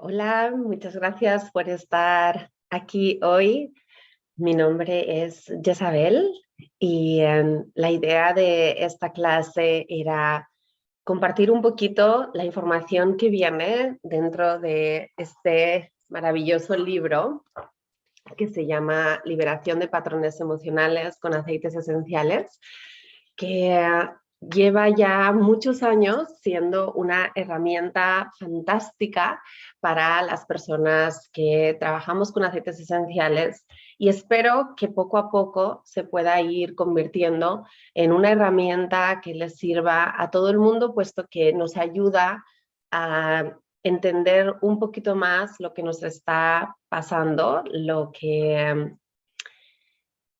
Hola, muchas gracias por estar aquí hoy. Mi nombre es Jezabel y la idea de esta clase era compartir un poquito la información que viene dentro de este maravilloso libro que se llama Liberación de patrones emocionales con aceites esenciales, que lleva ya muchos años siendo una herramienta fantástica para las personas que trabajamos con aceites esenciales y espero que poco a poco se pueda ir convirtiendo en una herramienta que les sirva a todo el mundo, puesto que nos ayuda a entender un poquito más lo que nos está pasando, lo que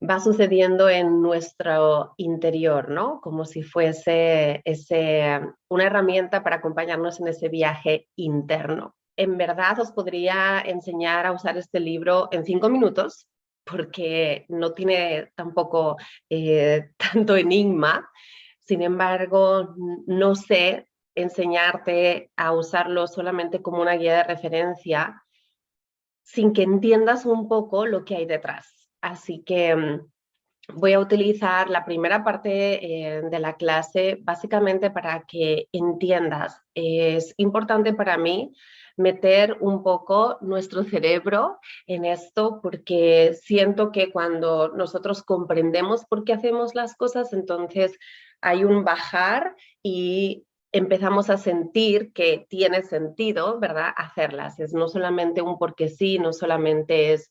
va sucediendo en nuestro interior, ¿no? Como si fuese una herramienta para acompañarnos en ese viaje interno. En verdad os podría enseñar a usar este libro en 5 minutos, porque no tiene tampoco tanto enigma. Sin embargo, no sé enseñarte a usarlo solamente como una guía de referencia sin que entiendas un poco lo que hay detrás. Así que voy a utilizar la primera parte de la clase básicamente para que entiendas. Es importante para mí meter un poco nuestro cerebro en esto porque siento que cuando nosotros comprendemos por qué hacemos las cosas, entonces hay un bajar y empezamos a sentir que tiene sentido, ¿verdad?, hacerlas. Es no solamente un porque sí, no solamente es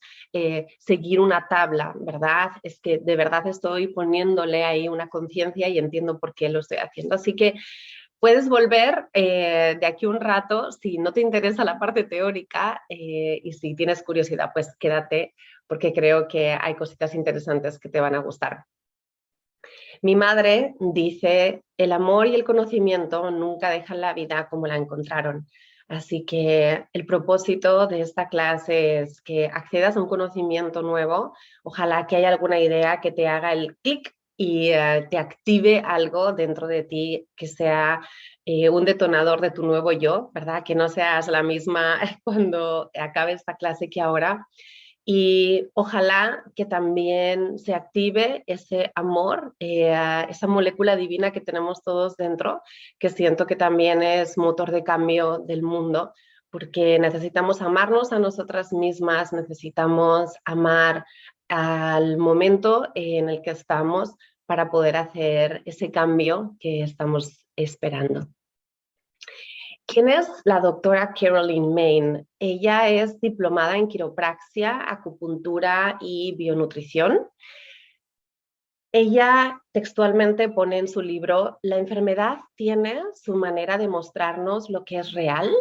seguir una tabla, ¿verdad? Es que de verdad estoy poniéndole ahí una conciencia y entiendo por qué lo estoy haciendo. Así que puedes volver de aquí un rato si no te interesa la parte teórica y si tienes curiosidad, pues quédate porque creo que hay cositas interesantes que te van a gustar. Mi madre dice, el amor y el conocimiento nunca dejan la vida como la encontraron. Así que el propósito de esta clase es que accedas a un conocimiento nuevo. Ojalá que haya alguna idea que te haga el clic y te active algo dentro de ti que sea un detonador de tu nuevo yo, ¿verdad? Que no seas la misma cuando acabe esta clase que ahora. Y ojalá que también se active ese amor, esa molécula divina que tenemos todos dentro, que siento que también es motor de cambio del mundo, porque necesitamos amarnos a nosotras mismas, necesitamos amar al momento en el que estamos para poder hacer ese cambio que estamos esperando. ¿Quién es la doctora Caroline Main? Ella es diplomada en quiropraxia, acupuntura y bionutrición. Ella textualmente pone en su libro, la enfermedad tiene su manera de mostrarnos lo que es real,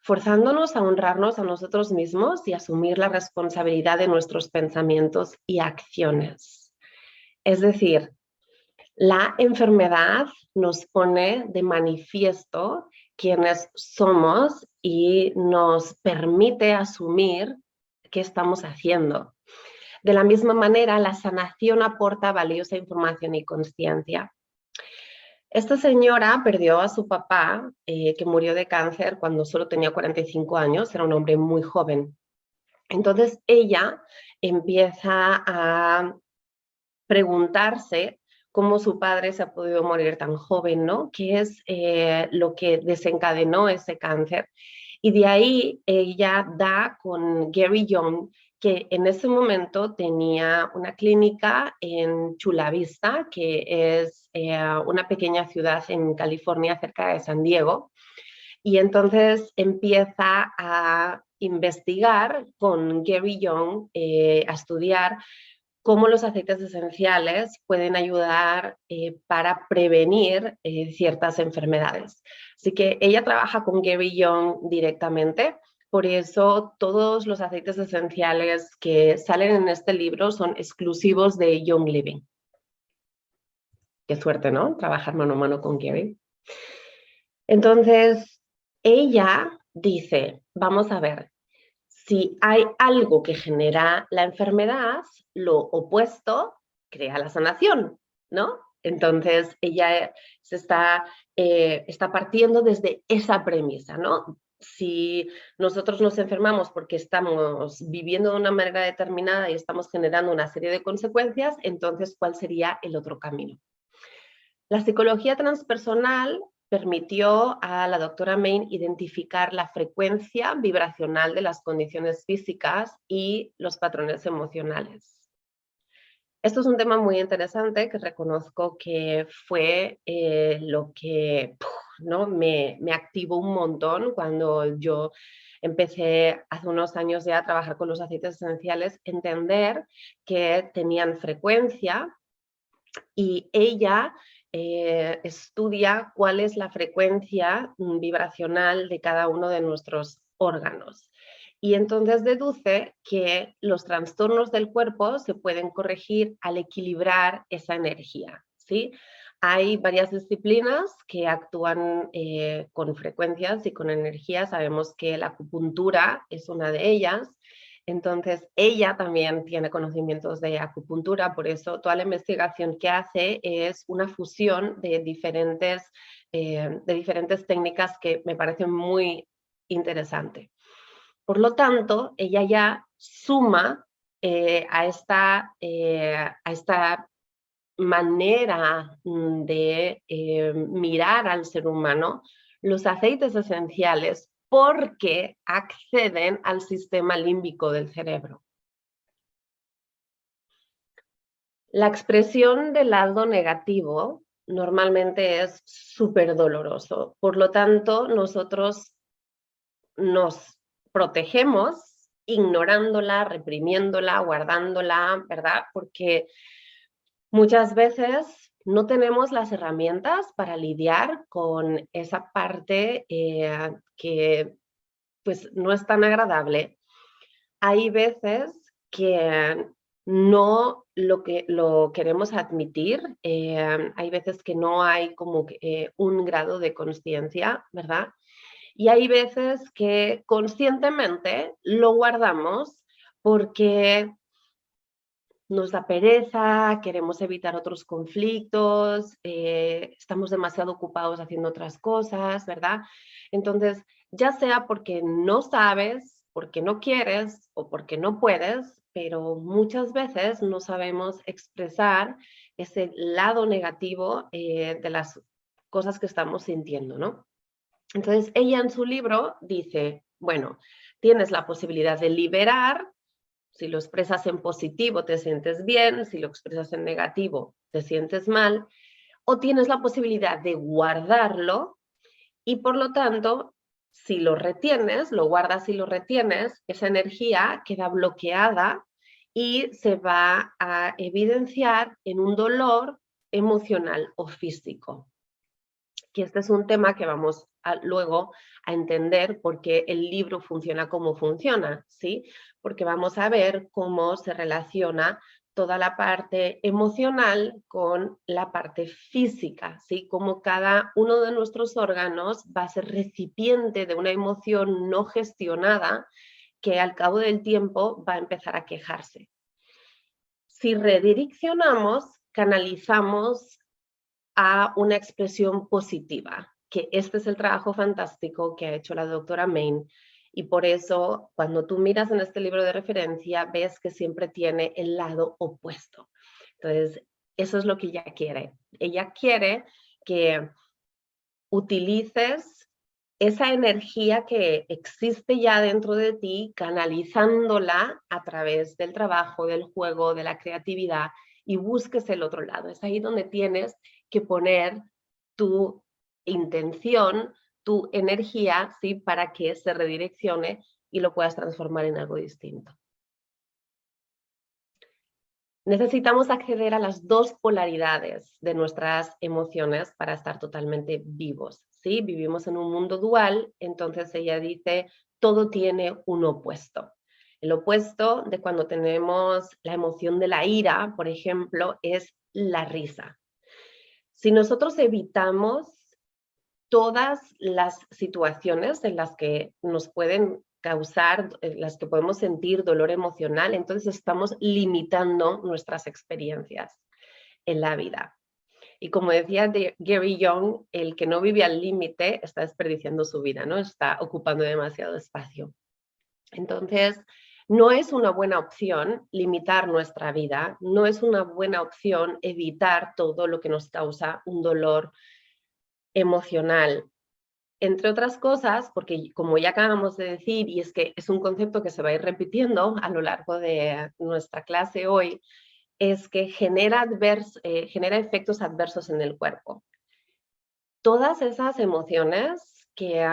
forzándonos a honrarnos a nosotros mismos y asumir la responsabilidad de nuestros pensamientos y acciones. Es decir, la enfermedad nos pone de manifiesto quiénes somos y nos permite asumir qué estamos haciendo. De la misma manera, la sanación aporta valiosa información y conciencia. Esta señora perdió a su papá, que murió de cáncer cuando solo tenía 45 años, era un hombre muy joven. Entonces ella empieza a preguntarse cómo su padre se ha podido morir tan joven, ¿no? ¿Qué es lo que desencadenó ese cáncer? Y de ahí ella da con Gary Young, que en ese momento tenía una clínica en Chula Vista, que es una pequeña ciudad en California cerca de San Diego. Y entonces empieza a investigar con Gary Young, a estudiar cómo los aceites esenciales pueden ayudar para prevenir ciertas enfermedades. Así que ella trabaja con Gary Young directamente, por eso todos los aceites esenciales que salen en este libro son exclusivos de Young Living. Qué suerte, ¿no? Trabajar mano a mano con Gary. Entonces, ella dice, vamos a ver, si hay algo que genera la enfermedad, lo opuesto crea la sanación, ¿no? Entonces ella está partiendo desde esa premisa, ¿no? Si nosotros nos enfermamos porque estamos viviendo de una manera determinada y estamos generando una serie de consecuencias, entonces, ¿cuál sería el otro camino? La psicología transpersonal permitió a la doctora Main identificar la frecuencia vibracional de las condiciones físicas y los patrones emocionales. Esto es un tema muy interesante que reconozco que fue lo que ¿no? me activó un montón cuando yo empecé hace unos años ya a trabajar con los aceites esenciales, entender que tenían frecuencia y ella estudia cuál es la frecuencia vibracional de cada uno de nuestros órganos. Y entonces deduce que los trastornos del cuerpo se pueden corregir al equilibrar esa energía, ¿sí? Hay varias disciplinas que actúan con frecuencias y con energía. Sabemos que la acupuntura es una de ellas. Entonces, ella también tiene conocimientos de acupuntura, por eso toda la investigación que hace es una fusión de diferentes técnicas que me parecen muy interesante. Por lo tanto, ella ya suma a esta manera de mirar al ser humano los aceites esenciales porque acceden al sistema límbico del cerebro. La expresión del lado negativo normalmente es súper doloroso, por lo tanto nosotros nos protegemos ignorándola, reprimiéndola, guardándola, ¿verdad? Porque muchas veces no tenemos las herramientas para lidiar con esa parte que pues no es tan agradable. Hay veces que no lo queremos admitir, hay veces que no hay como un grado de conciencia, ¿verdad? Y hay veces que conscientemente lo guardamos porque nos da pereza, queremos evitar otros conflictos, estamos demasiado ocupados haciendo otras cosas, ¿verdad? Entonces, ya sea porque no sabes, porque no quieres o porque no puedes, pero muchas veces no sabemos expresar ese lado negativo de las cosas que estamos sintiendo, ¿no? Entonces, ella en su libro dice, bueno, tienes la posibilidad de liberar. Si lo expresas en positivo, te sientes bien. Si lo expresas en negativo, te sientes mal. O tienes la posibilidad de guardarlo y, por lo tanto, si lo retienes, lo guardas y lo retienes, esa energía queda bloqueada y se va a evidenciar en un dolor emocional o físico. Que este es un tema que vamos luego a entender por qué el libro funciona como funciona, ¿sí? Porque vamos a ver cómo se relaciona toda la parte emocional con la parte física, ¿sí? Cómo cada uno de nuestros órganos va a ser recipiente de una emoción no gestionada que al cabo del tiempo va a empezar a quejarse. Si redireccionamos, canalizamos a una expresión positiva, que este es el trabajo fantástico que ha hecho la doctora Main. Y por eso, cuando tú miras en este libro de referencia, ves que siempre tiene el lado opuesto. Entonces, eso es lo que ella quiere. Ella quiere que utilices esa energía que existe ya dentro de ti, canalizándola a través del trabajo, del juego, de la creatividad, y busques el otro lado. Es ahí donde tienes que poner tu intención, tu energía, ¿sí? Para que se redireccione y lo puedas transformar en algo distinto. Necesitamos acceder a las dos polaridades de nuestras emociones para estar totalmente vivos, ¿sí? Vivimos en un mundo dual, entonces ella dice, todo tiene un opuesto. El opuesto de cuando tenemos la emoción de la ira, por ejemplo, es la risa. Si nosotros evitamos todas las situaciones en las que nos pueden causar, en las que podemos sentir dolor emocional, entonces estamos limitando nuestras experiencias en la vida. Y como decía Gary Young, el que no vive al límite está desperdiciando su vida, ¿no? Está ocupando demasiado espacio. Entonces, no es una buena opción limitar nuestra vida, no es una buena opción evitar todo lo que nos causa un dolor emocional. Entre otras cosas, porque como ya acabamos de decir, y es que es un concepto que se va a ir repitiendo a lo largo de nuestra clase hoy, es que genera efectos adversos en el cuerpo. Todas esas emociones que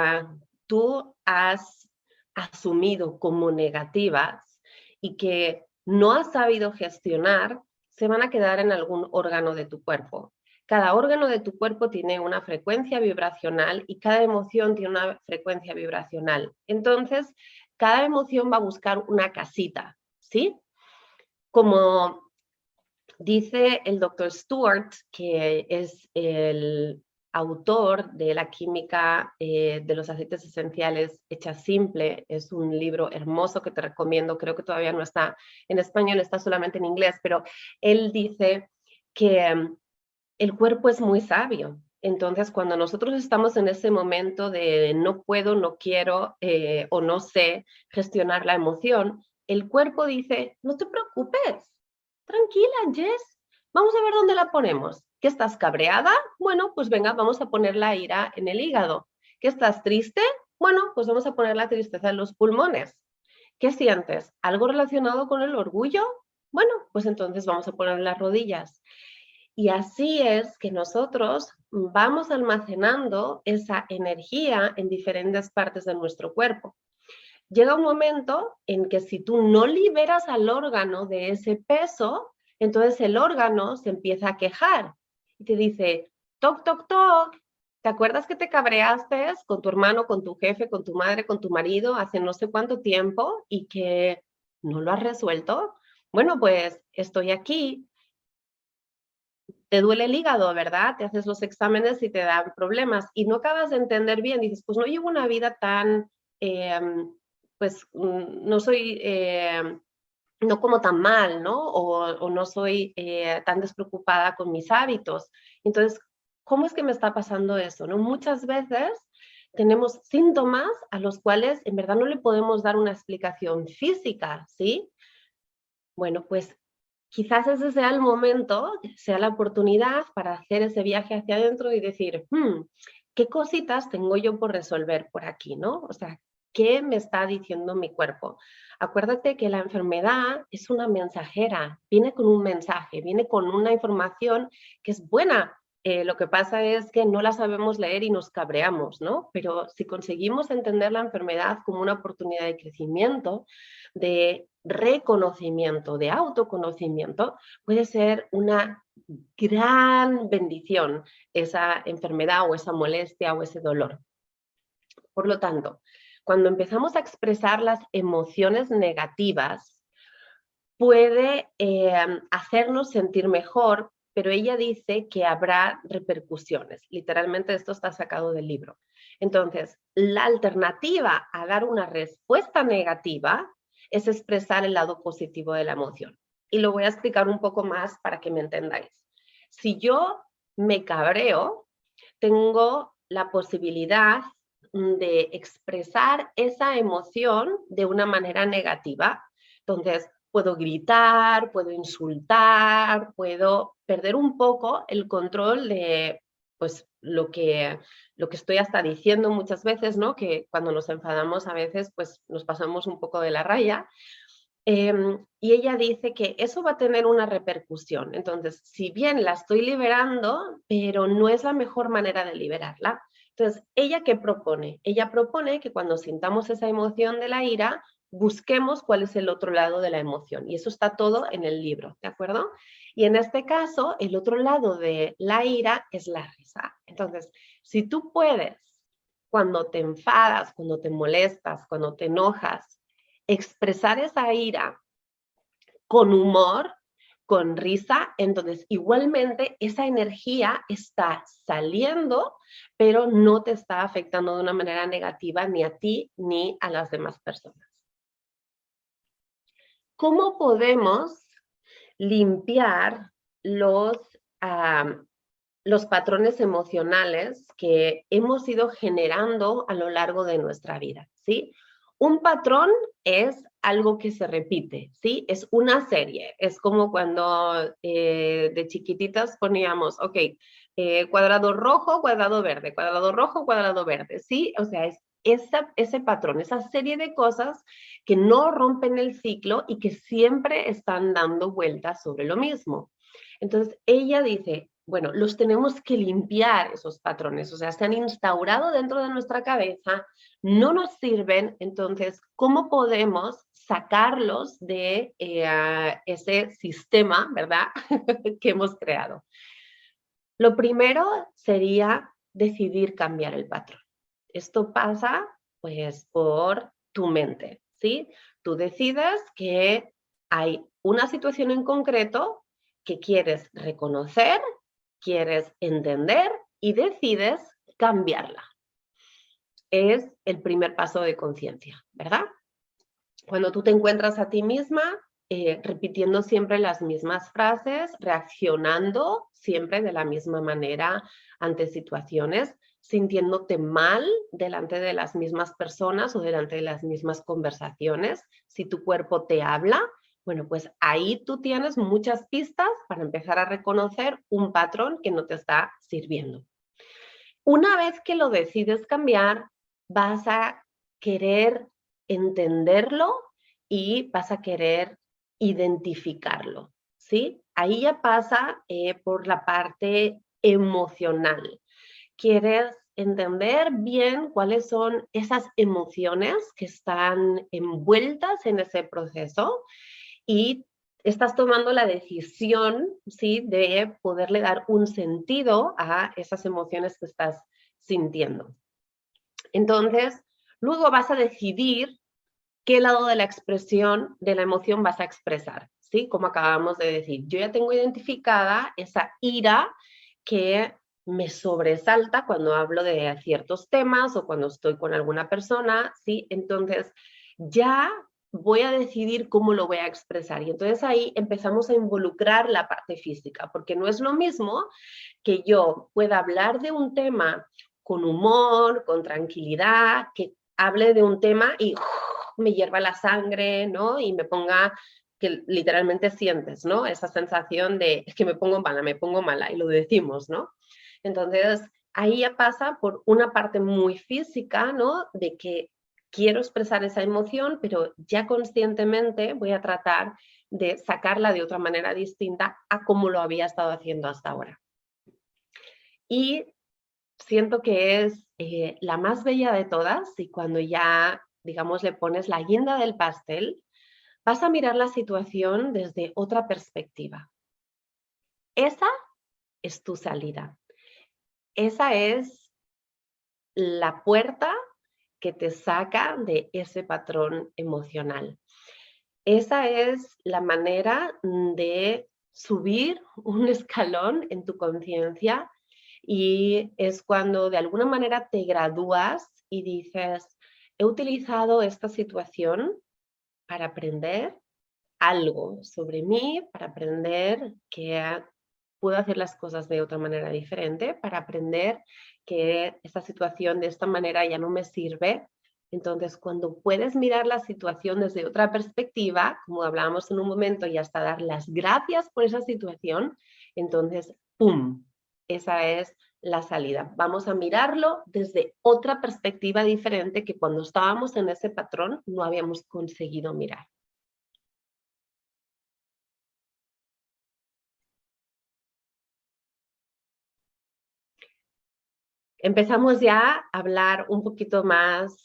tú has asumido como negativas y que no has sabido gestionar, se van a quedar en algún órgano de tu cuerpo. Cada órgano de tu cuerpo tiene una frecuencia vibracional y cada emoción tiene una frecuencia vibracional. Entonces, cada emoción va a buscar una casita, ¿sí? Como dice el doctor Stewart, que es el autor de la química de los aceites esenciales hecha simple. Es un libro hermoso que te recomiendo. Creo que todavía no está en español, está solamente en inglés, pero él dice que el cuerpo es muy sabio. Entonces, cuando nosotros estamos en ese momento de no puedo, no quiero o no sé gestionar la emoción, el cuerpo dice, no te preocupes, tranquila, Jess, vamos a ver dónde la ponemos. ¿Que estás cabreada? Bueno, pues venga, vamos a poner la ira en el hígado. ¿Que estás triste? Bueno, pues vamos a poner la tristeza en los pulmones. ¿Qué sientes? ¿Algo relacionado con el orgullo? Bueno, pues entonces vamos a poner las rodillas. Y así es que nosotros vamos almacenando esa energía en diferentes partes de nuestro cuerpo. Llega un momento en que si tú no liberas al órgano de ese peso, entonces el órgano se empieza a quejar y te dice, toc, toc, toc, ¿te acuerdas que te cabreaste con tu hermano, con tu jefe, con tu madre, con tu marido hace no sé cuánto tiempo y que no lo has resuelto? Bueno, pues estoy aquí. Te duele el hígado, ¿verdad? Te haces los exámenes y te dan problemas y no acabas de entender bien. Dices, pues no llevo una vida tan, pues no soy, no como tan mal, ¿no? O no soy tan despreocupada con mis hábitos. Entonces, ¿cómo es que me está pasando eso? ¿No? Muchas veces tenemos síntomas a los cuales en verdad no le podemos dar una explicación física, ¿sí? Bueno, pues quizás ese sea el momento, sea la oportunidad para hacer ese viaje hacia adentro y decir, ¿qué cositas tengo yo por resolver por aquí, no? O sea, ¿qué me está diciendo mi cuerpo? Acuérdate que la enfermedad es una mensajera, viene con un mensaje, viene con una información que es buena. Lo que pasa es que no la sabemos leer y nos cabreamos, ¿no? Pero si conseguimos entender la enfermedad como una oportunidad de crecimiento, de reconocimiento, de autoconocimiento, puede ser una gran bendición esa enfermedad o esa molestia o ese dolor. Por lo tanto, cuando empezamos a expresar las emociones negativas, puede hacernos sentir mejor, pero ella dice que habrá repercusiones. Literalmente esto está sacado del libro. Entonces, la alternativa a dar una respuesta negativa es expresar el lado positivo de la emoción. Y lo voy a explicar un poco más para que me entendáis. Si yo me cabreo, tengo la posibilidad de expresar esa emoción de una manera negativa. Entonces, puedo gritar, puedo insultar, puedo perder un poco el control de pues lo que estoy hasta diciendo muchas veces, ¿no? Que cuando nos enfadamos a veces pues nos pasamos un poco de la raya. Y ella dice que eso va a tener una repercusión. Entonces, si bien la estoy liberando, pero no es la mejor manera de liberarla. Entonces, ¿ella qué propone? Ella propone que cuando sintamos esa emoción de la ira, busquemos cuál es el otro lado de la emoción. Y eso está todo en el libro, ¿de acuerdo? Y en este caso, el otro lado de la ira es la risa. Entonces, si tú puedes, cuando te enfadas, cuando te molestas, cuando te enojas, expresar esa ira con humor, con risa, entonces igualmente esa energía está saliendo, pero no te está afectando de una manera negativa ni a ti ni a las demás personas. ¿Cómo podemos limpiar los los patrones emocionales que hemos ido generando a lo largo de nuestra vida, ¿sí? Un patrón es algo que se repite, ¿sí? Es una serie. Es como cuando de chiquititas poníamos, ok, cuadrado rojo, cuadrado verde, ¿sí? O sea, es ese patrón, esa serie de cosas que no rompen el ciclo y que siempre están dando vueltas sobre lo mismo. Entonces, ella dice, bueno, los tenemos que limpiar esos patrones, o sea, se han instaurado dentro de nuestra cabeza, no nos sirven, entonces, ¿cómo podemos sacarlos de ese sistema, ¿verdad?, que hemos creado? Lo primero sería decidir cambiar el patrón. Esto pasa, pues, por tu mente, ¿sí? Tú decides que hay una situación en concreto que quieres reconocer, quieres entender y decides cambiarla. Es el primer paso de conciencia, ¿verdad? Cuando tú te encuentras a ti misma repitiendo siempre las mismas frases, reaccionando siempre de la misma manera ante situaciones, sintiéndote mal delante de las mismas personas o delante de las mismas conversaciones, si tu cuerpo te habla, bueno, pues ahí tú tienes muchas pistas para empezar a reconocer un patrón que no te está sirviendo. Una vez que lo decides cambiar, vas a querer entenderlo y vas a querer identificarlo, ¿sí? Ahí ya pasa por la parte emocional. Quieres entender bien cuáles son esas emociones que están envueltas en ese proceso y estás tomando la decisión, ¿sí?, de poderle dar un sentido a esas emociones que estás sintiendo. Entonces, luego vas a decidir qué lado de la expresión de la emoción vas a expresar, ¿sí? Como acabamos de decir, yo ya tengo identificada esa ira que me sobresalta cuando hablo de ciertos temas o cuando estoy con alguna persona, ¿sí? Entonces, ya voy a decidir cómo lo voy a expresar. Y entonces ahí empezamos a involucrar la parte física, porque no es lo mismo que yo pueda hablar de un tema con humor, con tranquilidad, que hable de un tema y me hierva la sangre, ¿no? Y me ponga, que literalmente sientes, ¿no? Esa sensación de, es que me pongo mala, y lo decimos, ¿no? Entonces, ahí ya pasa por una parte muy física, ¿no? De que quiero expresar esa emoción, pero ya conscientemente voy a tratar de sacarla de otra manera distinta a como lo había estado haciendo hasta ahora. Y siento que es la más bella de todas y cuando ya, digamos, le pones la guinda del pastel, vas a mirar la situación desde otra perspectiva. Esa es tu salida. Esa es la puerta que te saca de ese patrón emocional. Esa es la manera de subir un escalón en tu conciencia y es cuando de alguna manera te gradúas y dices, he utilizado esta situación para aprender algo sobre mí, para aprender que puedo hacer las cosas de otra manera diferente, para aprender que esta situación de esta manera ya no me sirve. Entonces, cuando puedes mirar la situación desde otra perspectiva, como hablábamos en un momento, y hasta dar las gracias por esa situación, entonces, ¡pum!, esa es la salida. Vamos a mirarlo desde otra perspectiva diferente que cuando estábamos en ese patrón no habíamos conseguido mirar. Empezamos ya a hablar un poquito más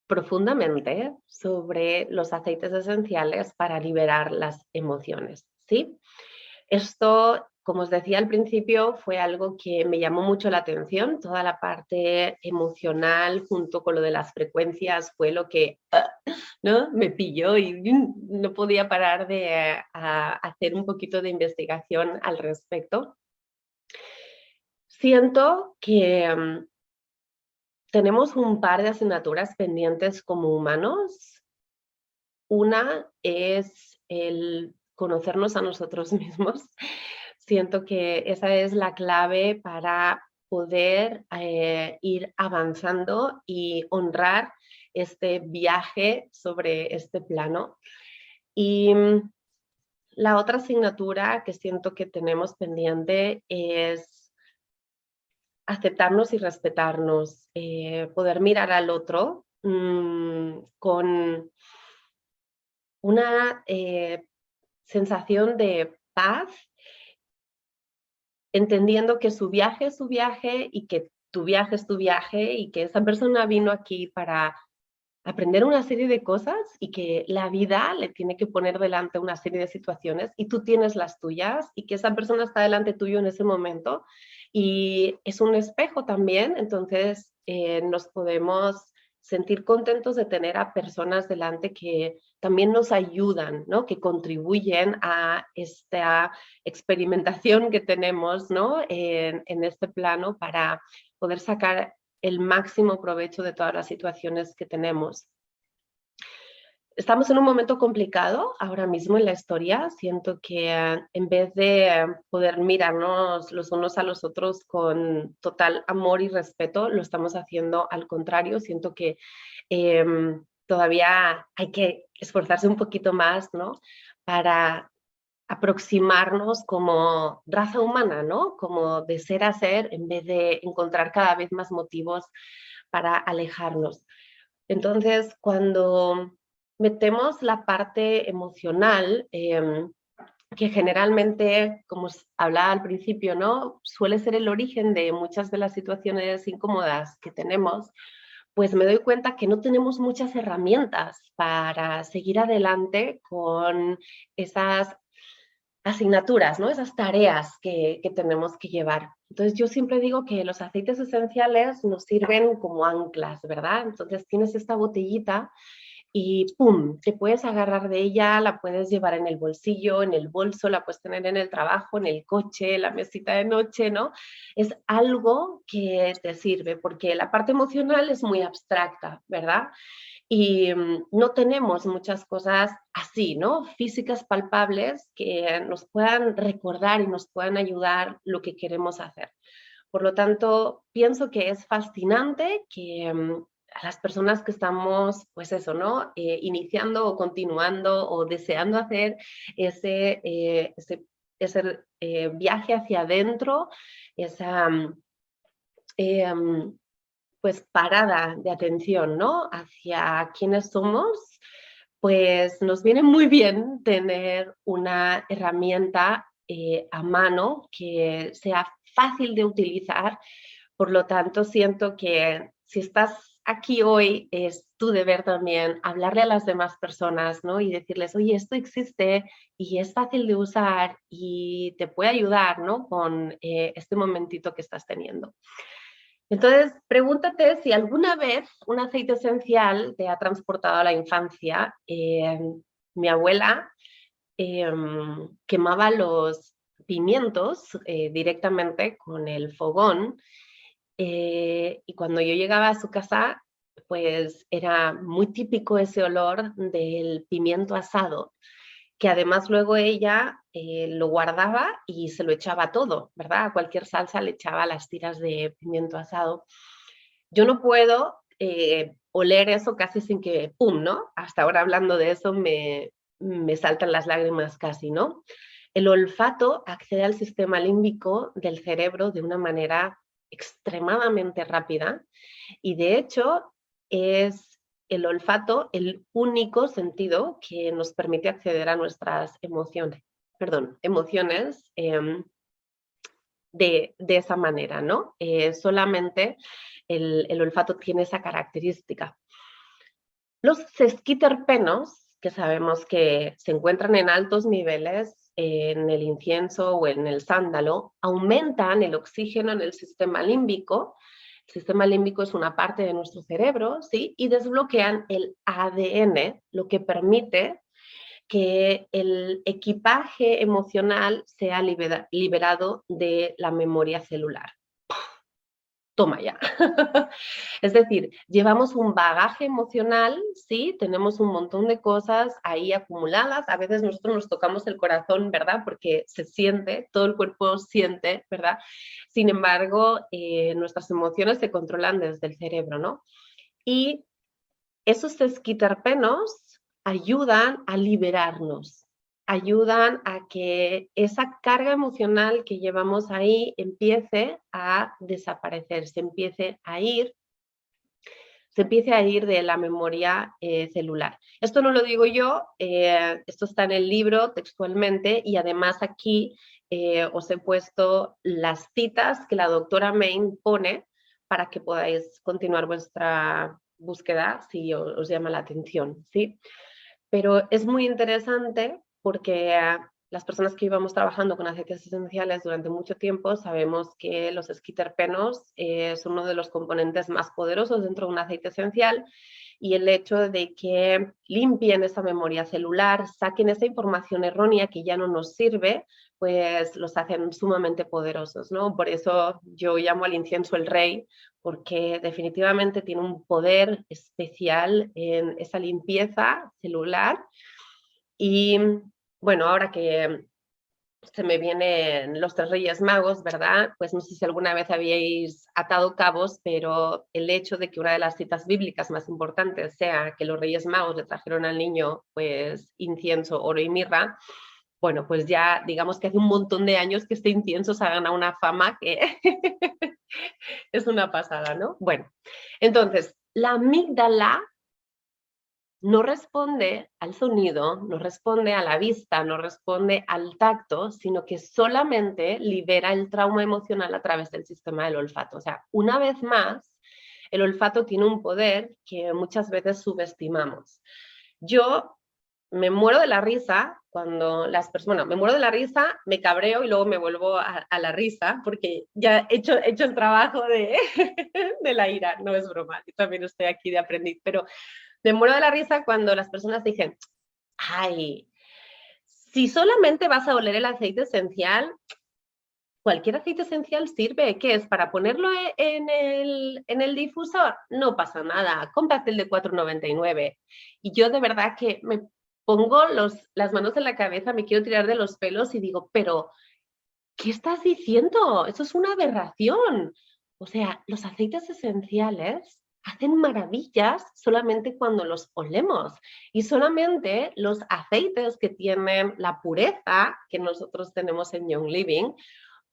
profundamente sobre los aceites esenciales para liberar las emociones, ¿sí? Esto, como os decía al principio, fue algo que me llamó mucho la atención. Toda la parte emocional junto con lo de las frecuencias fue lo que ¿no?, me pilló y no podía parar de hacer un poquito de investigación al respecto. Siento que tenemos un par de asignaturas pendientes como humanos. Una es el conocernos a nosotros mismos, siento que esa es la clave para poder ir avanzando y honrar este viaje sobre este plano. Y la otra asignatura que siento que tenemos pendiente es aceptarnos y respetarnos, poder mirar al otro con una sensación de paz, entendiendo que su viaje es su viaje y que tu viaje es tu viaje y que esa persona vino aquí para aprender una serie de cosas y que la vida le tiene que poner delante una serie de situaciones y tú tienes las tuyas y que esa persona está delante tuyo en ese momento y es un espejo también, entonces nos podemos sentir contentos de tener a personas delante que también nos ayudan, ¿no? Que contribuyen a esta experimentación que tenemos, ¿no? En este plano para poder sacar el máximo provecho de todas las situaciones que tenemos. Estamos en un momento complicado ahora mismo en la historia. Siento que en vez de poder mirarnos los unos a los otros con total amor y respeto, lo estamos haciendo al contrario. Siento que todavía hay que esforzarse un poquito más, ¿no? Para aproximarnos como raza humana, ¿no? Como de ser a ser, en vez de encontrar cada vez más motivos para alejarnos. Entonces, cuando metemos la parte emocional, que generalmente, como hablaba al principio, ¿no? Suele ser el origen de muchas de las situaciones incómodas que tenemos, pues me doy cuenta que no tenemos muchas herramientas para seguir adelante con esas asignaturas, ¿no? Esas tareas que tenemos que llevar. Entonces yo siempre digo que los aceites esenciales nos sirven como anclas, ¿verdad? Entonces tienes esta botellita y ¡pum! Te puedes agarrar de ella, la puedes llevar en el bolsillo, en el bolso, la puedes tener en el trabajo, en el coche, en la mesita de noche, ¿no? Es algo que te sirve porque la parte emocional es muy abstracta, ¿verdad? Y no tenemos muchas cosas así, ¿no? Físicas palpables que nos puedan recordar y nos puedan ayudar lo que queremos hacer. Por lo tanto, pienso que es fascinante que a las personas que estamos, pues eso, ¿no? Iniciando o continuando o deseando hacer ese viaje hacia adentro, esa pues parada de atención, ¿no? Hacia quiénes somos, pues nos viene muy bien tener una herramienta a mano que sea fácil de utilizar. Por lo tanto, siento que si estás aquí hoy, es tu deber también hablarle a las demás personas, ¿no? Y decirles, oye, esto existe y es fácil de usar y te puede ayudar, ¿no? Con este momentito que estás teniendo. Entonces, pregúntate si alguna vez un aceite esencial te ha transportado a la infancia. Mi abuela quemaba los pimientos directamente con el fogón y cuando yo llegaba a su casa, pues era muy típico ese olor del pimiento asado, que además luego ella lo guardaba y se lo echaba todo, ¿verdad? A cualquier salsa le echaba las tiras de pimiento asado. Yo no puedo oler eso casi sin que, ¡pum!, ¿no? Hasta ahora hablando de eso me saltan las lágrimas casi, ¿no? El olfato accede al sistema límbico del cerebro de una manera extremadamente rápida y de hecho es el olfato el único sentido que nos permite acceder a nuestras emociones de esa manera, ¿no? Solamente el olfato tiene esa característica. Los sesquiterpenos, que sabemos que se encuentran en altos niveles en el incienso o en el sándalo, aumentan el oxígeno en el sistema límbico. El sistema límbico es una parte de nuestro cerebro, ¿sí? Y desbloquean el ADN, lo que permite que el equipaje emocional sea liberado de la memoria celular. toma ya. Es decir, llevamos un bagaje emocional, ¿sí? Tenemos un montón de cosas ahí acumuladas. A veces nosotros nos tocamos el corazón, ¿verdad? Porque se siente, todo el cuerpo siente, ¿verdad? Sin embargo, nuestras emociones se controlan desde el cerebro, ¿no? Y esos esquiterpenos ayudan a liberarnos, ayudan a que esa carga emocional que llevamos ahí empiece a desaparecer, se empiece a ir de la memoria celular. Esto no lo digo yo, esto está en el libro textualmente y además aquí os he puesto las citas que la doctora Main pone para que podáis continuar vuestra búsqueda si os llama la atención, ¿sí? Pero es muy interesante porque las personas que íbamos trabajando con aceites esenciales durante mucho tiempo sabemos que los esquiterpenos son uno de los componentes más poderosos dentro de un aceite esencial y el hecho de que limpien esa memoria celular, saquen esa información errónea que ya no nos sirve, pues los hacen sumamente poderosos, ¿no? Por eso yo llamo al incienso el rey, porque definitivamente tiene un poder especial en esa limpieza celular. Y bueno, ahora que se me vienen los 3 Reyes Magos, ¿verdad? Pues no sé si alguna vez habíais atado cabos, pero el hecho de que una de las citas bíblicas más importantes sea que los Reyes Magos le trajeron al niño, pues, incienso, oro y mirra, bueno, pues ya digamos que hace un montón de años que este incienso se ha ganado una fama que es una pasada, ¿no? Bueno, entonces, la amígdala no responde al sonido, no responde a la vista, no responde al tacto, sino que solamente libera el trauma emocional a través del sistema del olfato. O sea, una vez más, el olfato tiene un poder que muchas veces subestimamos. Yo me muero de la risa cuando las personas, me muero de la risa, me cabreo y luego me vuelvo a la risa porque ya he hecho el trabajo de la ira, no es broma, yo también estoy aquí de aprendiz, pero me muero de la risa cuando las personas dicen, ay, si solamente vas a oler el aceite esencial, cualquier aceite esencial sirve. ¿Qué es? ¿Para ponerlo en el difusor? No pasa nada, cómprate el de 4,99. Y yo de verdad que me pongo las manos en la cabeza, me quiero tirar de los pelos y digo, pero, ¿qué estás diciendo? Eso es una aberración. O sea, los aceites esenciales hacen maravillas solamente cuando los olemos. Y solamente los aceites que tienen la pureza que nosotros tenemos en Young Living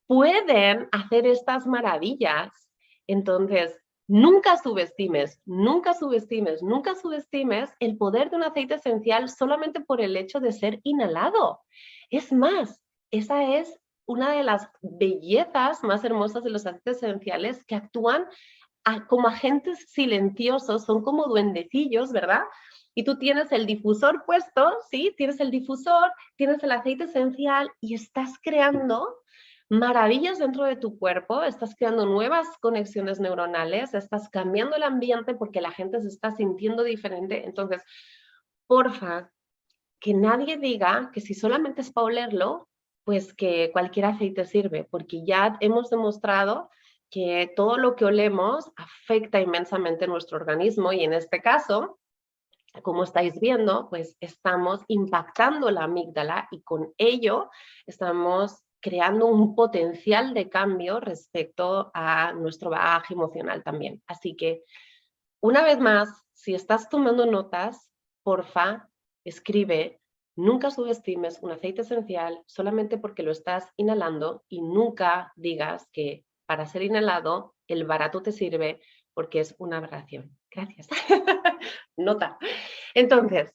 pueden hacer estas maravillas. Entonces, nunca subestimes, nunca subestimes, nunca subestimes el poder de un aceite esencial solamente por el hecho de ser inhalado. Es más, esa es una de las bellezas más hermosas de los aceites esenciales que actúan como agentes silenciosos, son como duendecillos, ¿verdad? Y tú tienes el difusor puesto, ¿sí? Tienes el difusor, tienes el aceite esencial y estás creando maravillas dentro de tu cuerpo, estás creando nuevas conexiones neuronales, estás cambiando el ambiente porque la gente se está sintiendo diferente. Entonces, porfa, que nadie diga que si solamente es para olerlo, pues que cualquier aceite sirve, porque ya hemos demostrado que todo lo que olemos afecta inmensamente nuestro organismo y en este caso, como estáis viendo, pues estamos impactando la amígdala y con ello estamos creando un potencial de cambio respecto a nuestro bagaje emocional también. Así que, una vez más, si estás tomando notas, porfa, escribe, nunca subestimes un aceite esencial solamente porque lo estás inhalando y nunca digas que para ser inhalado el barato te sirve porque es una aberración. Gracias. Nota. Entonces,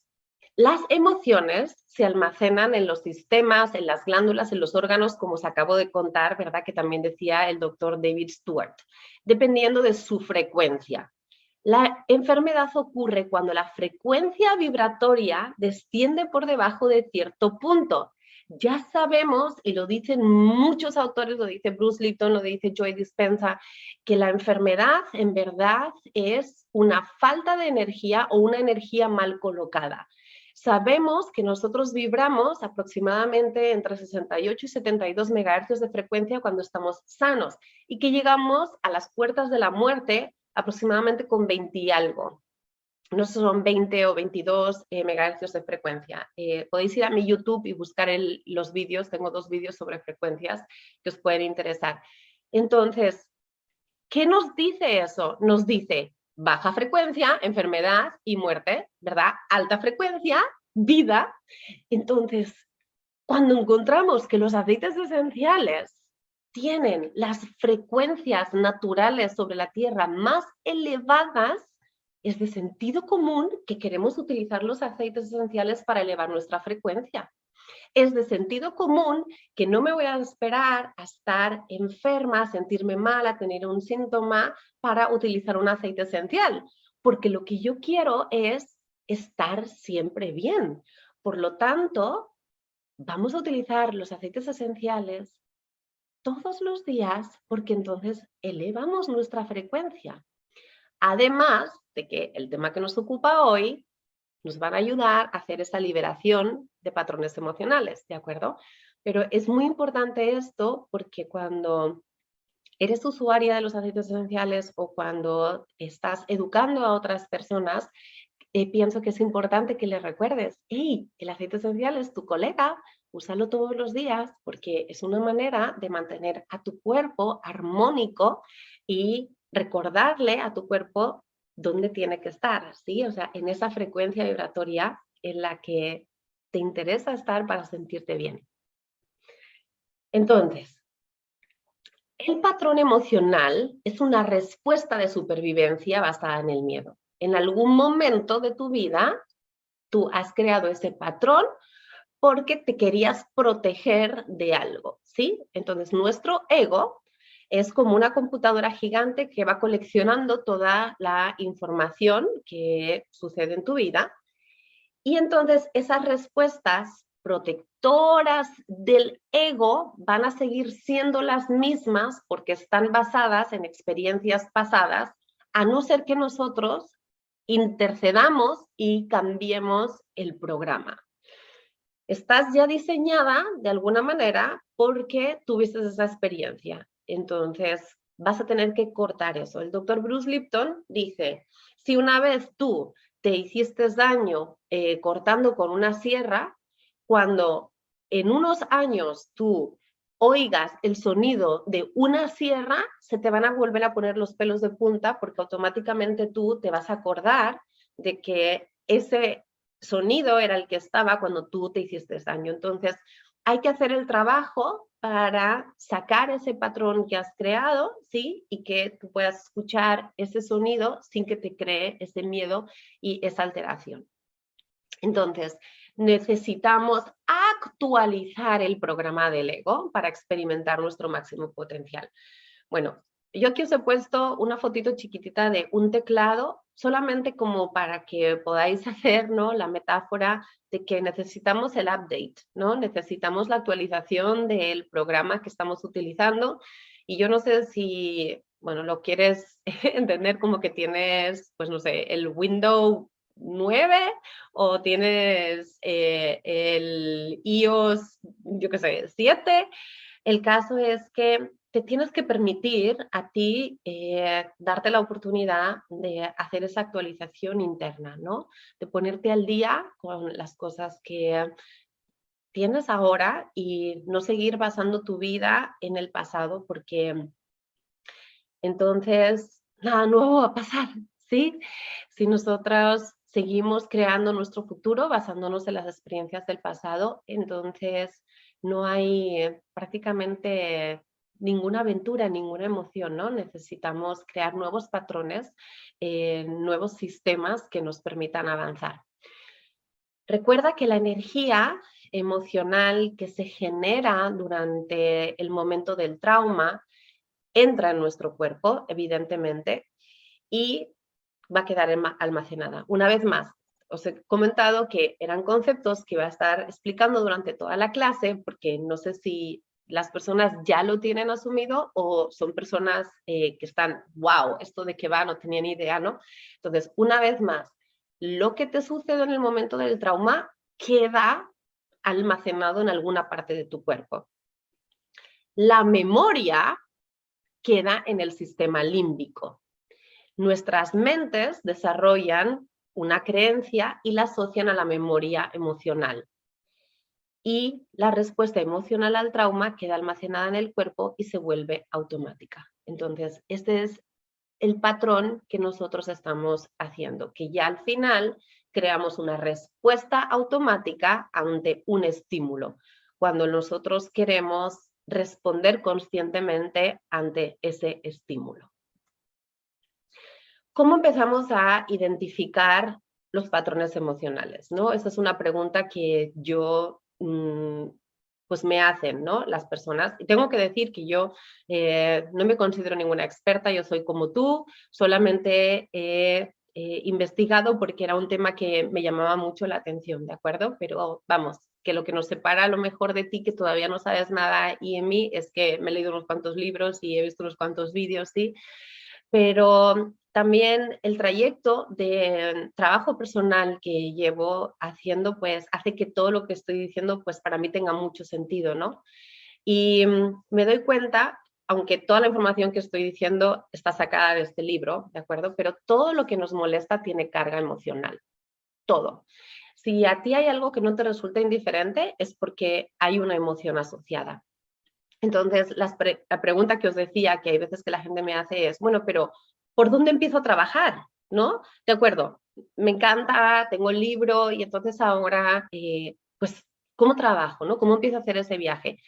las emociones se almacenan en los sistemas, en las glándulas, en los órganos, como os acabo de contar, ¿verdad? Que también decía el doctor David Stewart, dependiendo de su frecuencia. La enfermedad ocurre cuando la frecuencia vibratoria desciende por debajo de cierto punto. Ya sabemos, y lo dicen muchos autores, lo dice Bruce Lipton, lo dice Joe Dispenza, que la enfermedad en verdad es una falta de energía o una energía mal colocada. Sabemos que nosotros vibramos aproximadamente entre 68 y 72 megahercios de frecuencia cuando estamos sanos y que llegamos a las puertas de la muerte aproximadamente con 20 y algo. No sé si son 20 o 22 megahercios de frecuencia. Podéis ir a mi YouTube y buscar los vídeos. Tengo 2 vídeos sobre frecuencias que os pueden interesar. Entonces, ¿qué nos dice eso? Nos dice baja frecuencia, enfermedad y muerte, ¿verdad? Alta frecuencia, vida. Entonces, cuando encontramos que los aceites esenciales tienen las frecuencias naturales sobre la Tierra más elevadas, es de sentido común que queremos utilizar los aceites esenciales para elevar nuestra frecuencia. Es de sentido común que no me voy a esperar a estar enferma, a sentirme mal, a tener un síntoma para utilizar un aceite esencial, porque lo que yo quiero es estar siempre bien. Por lo tanto, vamos a utilizar los aceites esenciales todos los días porque entonces elevamos nuestra frecuencia. Además de que el tema que nos ocupa hoy nos van a ayudar a hacer esa liberación de patrones emocionales, ¿de acuerdo? Pero es muy importante esto porque cuando eres usuaria de los aceites esenciales o cuando estás educando a otras personas, pienso que es importante que les recuerdes, hey, el aceite esencial es tu colega, úsalo todos los días porque es una manera de mantener a tu cuerpo armónico y recordarle a tu cuerpo dónde tiene que estar, ¿sí? O sea, en esa frecuencia vibratoria en la que te interesa estar para sentirte bien. Entonces, el patrón emocional es una respuesta de supervivencia basada en el miedo. En algún momento de tu vida, tú has creado ese patrón porque te querías proteger de algo, ¿sí? Entonces, nuestro ego es como una computadora gigante que va coleccionando toda la información que sucede en tu vida y entonces esas respuestas protectoras del ego van a seguir siendo las mismas porque están basadas en experiencias pasadas, a no ser que nosotros intercedamos y cambiemos el programa. Estás ya diseñada de alguna manera porque tuviste esa experiencia. Entonces, vas a tener que cortar eso. El doctor Bruce Lipton dice, si una vez tú te hiciste daño cortando con una sierra, cuando en unos años tú oigas el sonido de una sierra, se te van a volver a poner los pelos de punta porque automáticamente tú te vas a acordar de que ese sonido era el que estaba cuando tú te hiciste daño. Entonces, hay que hacer el trabajo para sacar ese patrón que has creado, ¿sí? Y que tú puedas escuchar ese sonido sin que te cree ese miedo y esa alteración. Entonces, necesitamos actualizar el programa del ego para experimentar nuestro máximo potencial. Bueno, yo aquí os he puesto una fotito chiquitita de un teclado, solamente como para que podáis hacer, ¿no?, la metáfora de que necesitamos el update, ¿no? Necesitamos la actualización del programa que estamos utilizando. Y yo no sé si, bueno, lo quieres entender como que tienes, pues no sé, el Windows 9 o tienes el iOS, yo qué sé, 7. El caso es que te tienes que permitir a ti darte la oportunidad de hacer esa actualización interna, ¿no? De ponerte al día con las cosas que tienes ahora y no seguir basando tu vida en el pasado porque entonces nada nuevo va a pasar, ¿sí? Si nosotros seguimos creando nuestro futuro basándonos en las experiencias del pasado, entonces no hay prácticamente ninguna aventura, ninguna emoción, ¿no? Necesitamos crear nuevos patrones, nuevos sistemas que nos permitan avanzar. Recuerda que la energía emocional que se genera durante el momento del trauma entra en nuestro cuerpo, evidentemente, y va a quedar almacenada. Una vez más, os he comentado que eran conceptos que iba a estar explicando durante toda la clase, porque no sé si las personas ya lo tienen asumido o son personas que están, wow, esto de qué va, no tenía ni idea, ¿no? Entonces, una vez más, lo que te sucede en el momento del trauma queda almacenado en alguna parte de tu cuerpo. La memoria queda en el sistema límbico. Nuestras mentes desarrollan una creencia y la asocian a la memoria emocional. Y la respuesta emocional al trauma queda almacenada en el cuerpo y se vuelve automática. Entonces, este es el patrón que nosotros estamos haciendo, que ya al final creamos una respuesta automática ante un estímulo, cuando nosotros queremos responder conscientemente ante ese estímulo. ¿Cómo empezamos a identificar los patrones emocionales, ¿no? Esa es una pregunta que yo pues me hacen, ¿no? Las personas. Y tengo que decir que yo no me considero ninguna experta, yo soy como tú, solamente he investigado porque era un tema que me llamaba mucho la atención, ¿de acuerdo? Pero vamos, que lo que nos separa a lo mejor de ti, que todavía no sabes nada, y en mí, es que me he leído unos cuantos libros y he visto unos cuantos vídeos, ¿sí? Pero también el trayecto de trabajo personal que llevo haciendo, pues hace que todo lo que estoy diciendo, pues para mí tenga mucho sentido, ¿no? Y me doy cuenta, aunque toda la información que estoy diciendo está sacada de este libro, ¿de acuerdo? Pero todo lo que nos molesta tiene carga emocional, todo. Si a ti hay algo que no te resulta indiferente, es porque hay una emoción asociada. Entonces, la pregunta que os decía, que hay veces que la gente me hace es, bueno, pero ¿por dónde empiezo a trabajar? ¿No? De acuerdo, me encanta, tengo el libro y entonces ahora, pues, ¿cómo trabajo? ¿No? ¿Cómo empiezo a hacer ese viaje?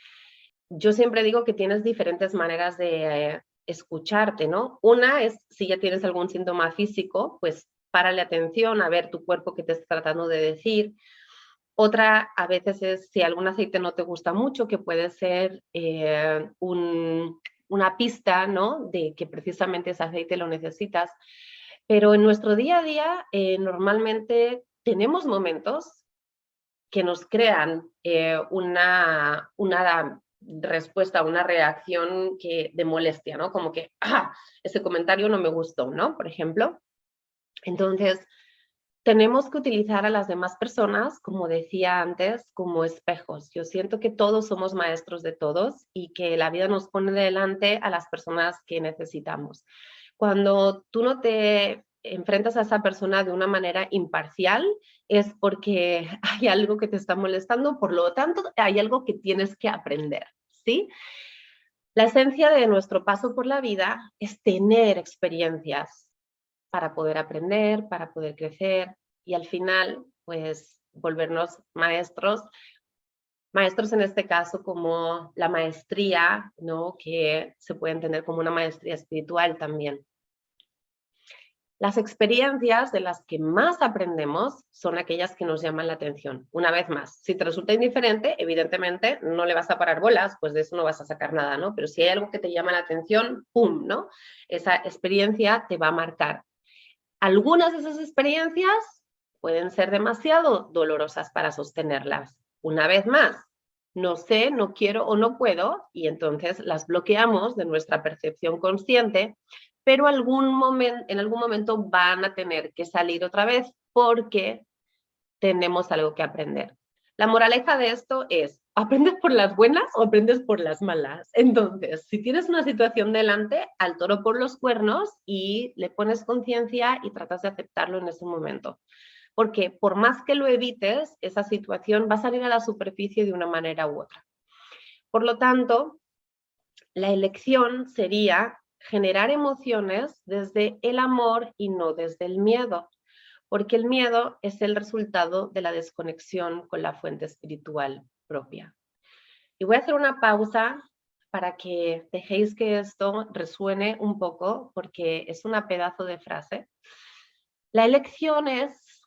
Yo siempre digo que tienes diferentes maneras de escucharte, ¿no? Una es, si ya tienes algún síntoma físico, pues párale atención a ver tu cuerpo qué te está tratando de decir. Otra a veces es si algún aceite no te gusta mucho, que puede ser una pista, ¿no? De que precisamente ese aceite lo necesitas. Pero en nuestro día a día normalmente tenemos momentos que nos crean una respuesta, una reacción de molestia, ¿no? Como que, ese comentario no me gustó, ¿no? Por ejemplo. Entonces, tenemos que utilizar a las demás personas, como decía antes, como espejos. Yo siento que todos somos maestros de todos y que la vida nos pone delante a las personas que necesitamos. Cuando tú no te enfrentas a esa persona de una manera imparcial, es porque hay algo que te está molestando, por lo tanto, hay algo que tienes que aprender, ¿sí? La esencia de nuestro paso por la vida es tener experiencias para poder aprender, para poder crecer y al final, pues, volvernos maestros. Maestros en este caso como la maestría, ¿no? Que se puede entender como una maestría espiritual también. Las experiencias de las que más aprendemos son aquellas que nos llaman la atención. Una vez más, si te resulta indiferente, evidentemente no le vas a parar bolas, pues de eso no vas a sacar nada, ¿no? Pero si hay algo que te llama la atención, ¡pum!, ¿no? Esa experiencia te va a marcar. Algunas de esas experiencias pueden ser demasiado dolorosas para sostenerlas. Una vez más, no sé, no quiero o no puedo, y entonces las bloqueamos de nuestra percepción consciente, pero en algún momento van a tener que salir otra vez porque tenemos algo que aprender. La moraleja de esto es, ¿aprendes por las buenas o aprendes por las malas? Entonces, si tienes una situación delante, al toro por los cuernos y le pones conciencia y tratas de aceptarlo en ese momento. Porque por más que lo evites, esa situación va a salir a la superficie de una manera u otra. Por lo tanto, la elección sería generar emociones desde el amor y no desde el miedo, porque el miedo es el resultado de la desconexión con la fuente espiritual propia. Y voy a hacer una pausa para que dejéis que esto resuene un poco, porque es una pedazo de frase. La elección es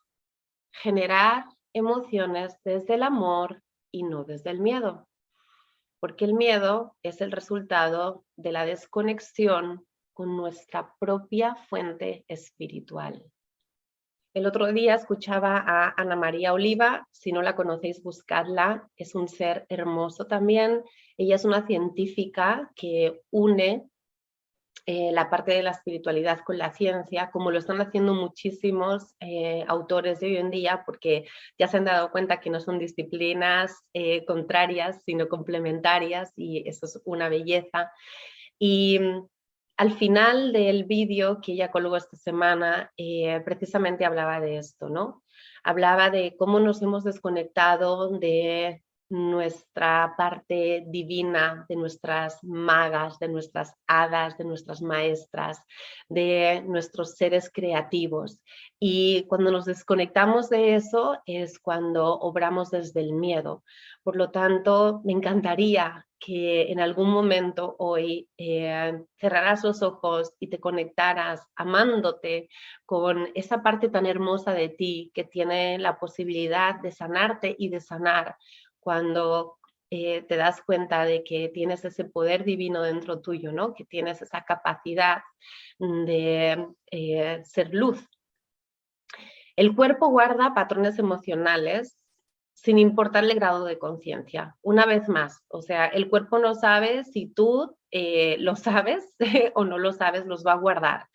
generar emociones desde el amor y no desde el miedo, porque el miedo es el resultado de la desconexión con nuestra propia fuente espiritual. El otro día escuchaba a Ana María Oliva, si no la conocéis, buscadla, es un ser hermoso también. Ella es una científica que une la parte de la espiritualidad con la ciencia, como lo están haciendo muchísimos autores de hoy en día, porque ya se han dado cuenta que no son disciplinas contrarias, sino complementarias, y eso es una belleza. Y al final del vídeo que ella colgó esta semana, precisamente hablaba de esto, ¿no? Hablaba de cómo nos hemos desconectado de nuestra parte divina, de nuestras magas, de nuestras hadas, de nuestras maestras, de nuestros seres creativos. Y cuando nos desconectamos de eso es cuando obramos desde el miedo. Por lo tanto, me encantaría que en algún momento hoy cerraras los ojos y te conectaras amándote con esa parte tan hermosa de ti que tiene la posibilidad de sanarte y de sanar cuando te das cuenta de que tienes ese poder divino dentro tuyo, ¿no? Que tienes esa capacidad de ser luz. El cuerpo guarda patrones emocionales sin importarle grado de conciencia. Una vez más, o sea, el cuerpo no sabe si tú lo sabes o no lo sabes, los va a guardar.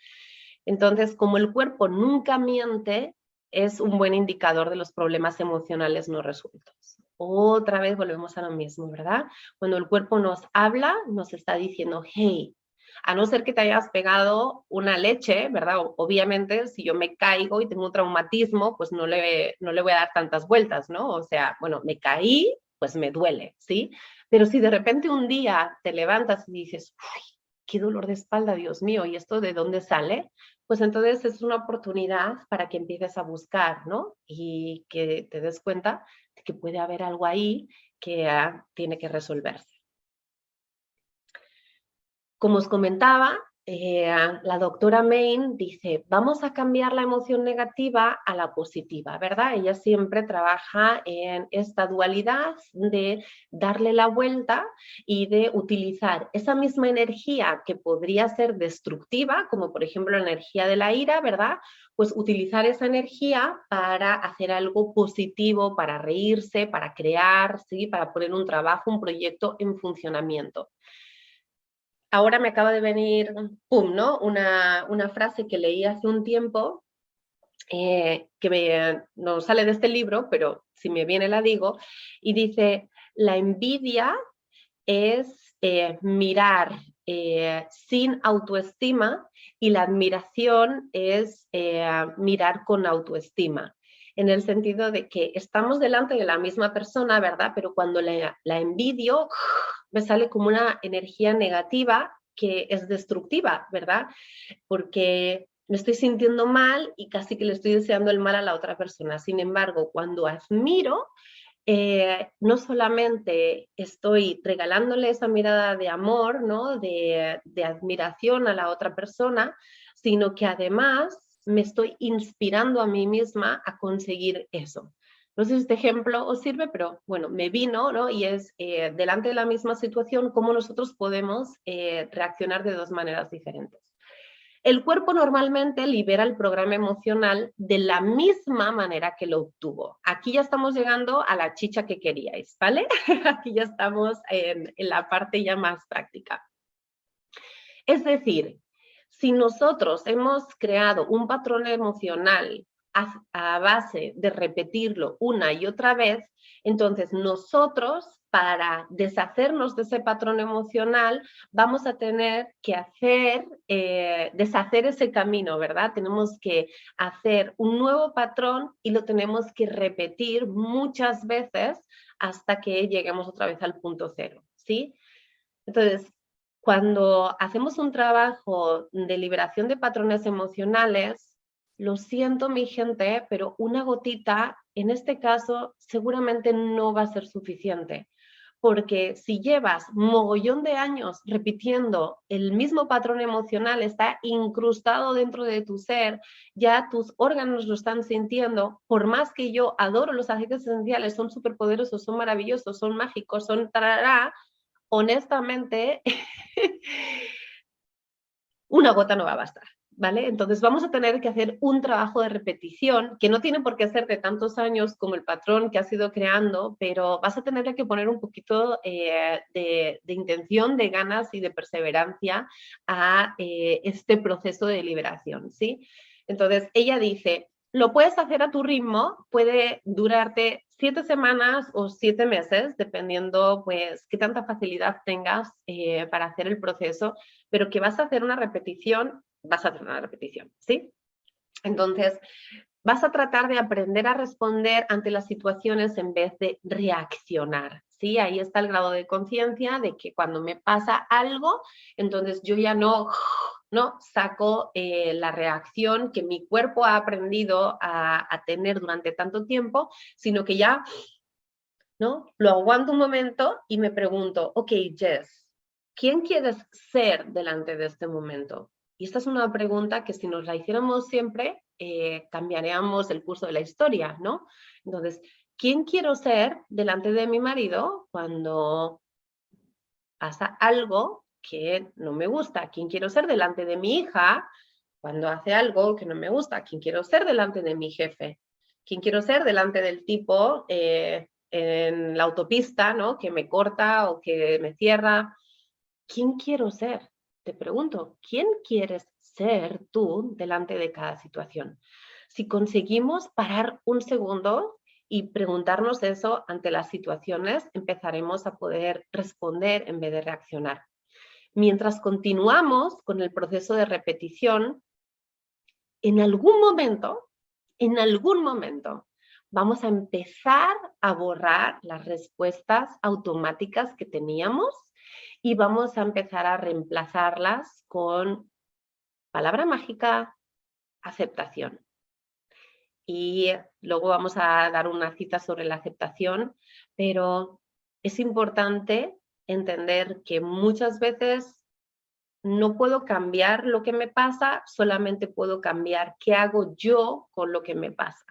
Entonces, como el cuerpo nunca miente, es un buen indicador de los problemas emocionales no resueltos. Otra vez volvemos a lo mismo, ¿verdad? Cuando el cuerpo nos habla, nos está diciendo, hey, a no ser que te hayas pegado una leche, ¿verdad? Obviamente, si yo me caigo y tengo un traumatismo, pues no le voy a dar tantas vueltas, ¿no? O sea, bueno, me caí, pues me duele, ¿sí? Pero si de repente un día te levantas y dices, uy, qué dolor de espalda, Dios mío, ¿y esto de dónde sale? Pues entonces es una oportunidad para que empieces a buscar, ¿no? Y que te des cuenta de que puede haber algo ahí que tiene que resolverse. Como os comentaba, la doctora Main dice, vamos a cambiar la emoción negativa a la positiva, ¿verdad? Ella siempre trabaja en esta dualidad de darle la vuelta y de utilizar esa misma energía que podría ser destructiva, como por ejemplo la energía de la ira, ¿verdad? Pues utilizar esa energía para hacer algo positivo, para reírse, para crear, ¿sí? Para poner un trabajo, un proyecto en funcionamiento. Ahora me acaba de venir, pum, ¿no? Una frase que leí hace un tiempo, no sale de este libro, pero si me viene la digo, y dice, la envidia es mirar sin autoestima y la admiración es mirar con autoestima. En el sentido de que estamos delante de la misma persona, ¿verdad? Pero cuando la envidio, me sale como una energía negativa que es destructiva, ¿verdad? Porque me estoy sintiendo mal y casi que le estoy deseando el mal a la otra persona. Sin embargo, cuando admiro, no solamente estoy regalándole esa mirada de amor, ¿no? de admiración a la otra persona, sino que además me estoy inspirando a mí misma a conseguir eso. No sé si este ejemplo os sirve, pero bueno, me vino, ¿no? Y es delante de la misma situación, cómo nosotros podemos reaccionar de dos maneras diferentes. El cuerpo normalmente libera el programa emocional de la misma manera que lo obtuvo. Aquí ya estamos llegando a la chicha que queríais, ¿vale? Aquí ya estamos en la parte ya más práctica. Es decir, si nosotros hemos creado un patrón emocional a base de repetirlo una y otra vez, entonces nosotros, para deshacernos de ese patrón emocional, vamos a tener que deshacer ese camino, ¿verdad? Tenemos que hacer un nuevo patrón y lo tenemos que repetir muchas veces hasta que lleguemos otra vez al punto cero, ¿sí? Entonces, cuando hacemos un trabajo de liberación de patrones emocionales, lo siento mi gente, pero una gotita, en este caso, seguramente no va a ser suficiente. Porque si llevas mogollón de años repitiendo el mismo patrón emocional, está incrustado dentro de tu ser, ya tus órganos lo están sintiendo, por más que yo adoro los aceites esenciales, son superpoderosos, son maravillosos, son mágicos, son tarará, honestamente, una gota no va a bastar, ¿vale? Entonces vamos a tener que hacer un trabajo de repetición que no tiene por qué ser de tantos años como el patrón que has ido creando, pero vas a tener que poner un poquito de intención, de ganas y de perseverancia a este proceso de liberación, ¿sí? Entonces ella dice, lo puedes hacer a tu ritmo, puede durarte 7 semanas o 7 meses, dependiendo pues qué tanta facilidad tengas para hacer el proceso, pero que vas a hacer una repetición, ¿sí? Entonces, vas a tratar de aprender a responder ante las situaciones en vez de reaccionar, ¿sí? Ahí está el grado de conciencia de que cuando me pasa algo, entonces yo ya no saco la reacción que mi cuerpo ha aprendido a tener durante tanto tiempo, sino que ya, ¿no? Lo aguanto un momento y me pregunto, ok, Jess, ¿quién quieres ser delante de este momento? Y esta es una pregunta que si nos la hiciéramos siempre, cambiaríamos el curso de la historia, ¿no? Entonces, ¿quién quiero ser delante de mi marido cuando pasa algo que no me gusta? ¿Quién quiero ser delante de mi hija cuando hace algo que no me gusta? ¿Quién quiero ser delante de mi jefe? ¿Quién quiero ser delante del tipo en la autopista, ¿no? Que me corta o que me cierra? ¿Quién quiero ser? Te pregunto, ¿quién quieres ser tú delante de cada situación? Si conseguimos parar un segundo y preguntarnos eso ante las situaciones, empezaremos a poder responder en vez de reaccionar. Mientras continuamos con el proceso de repetición, en algún momento, vamos a empezar a borrar las respuestas automáticas que teníamos y vamos a empezar a reemplazarlas con palabra mágica, aceptación. Y luego vamos a dar una cita sobre la aceptación, pero es importante entender que muchas veces no puedo cambiar lo que me pasa, solamente puedo cambiar qué hago yo con lo que me pasa.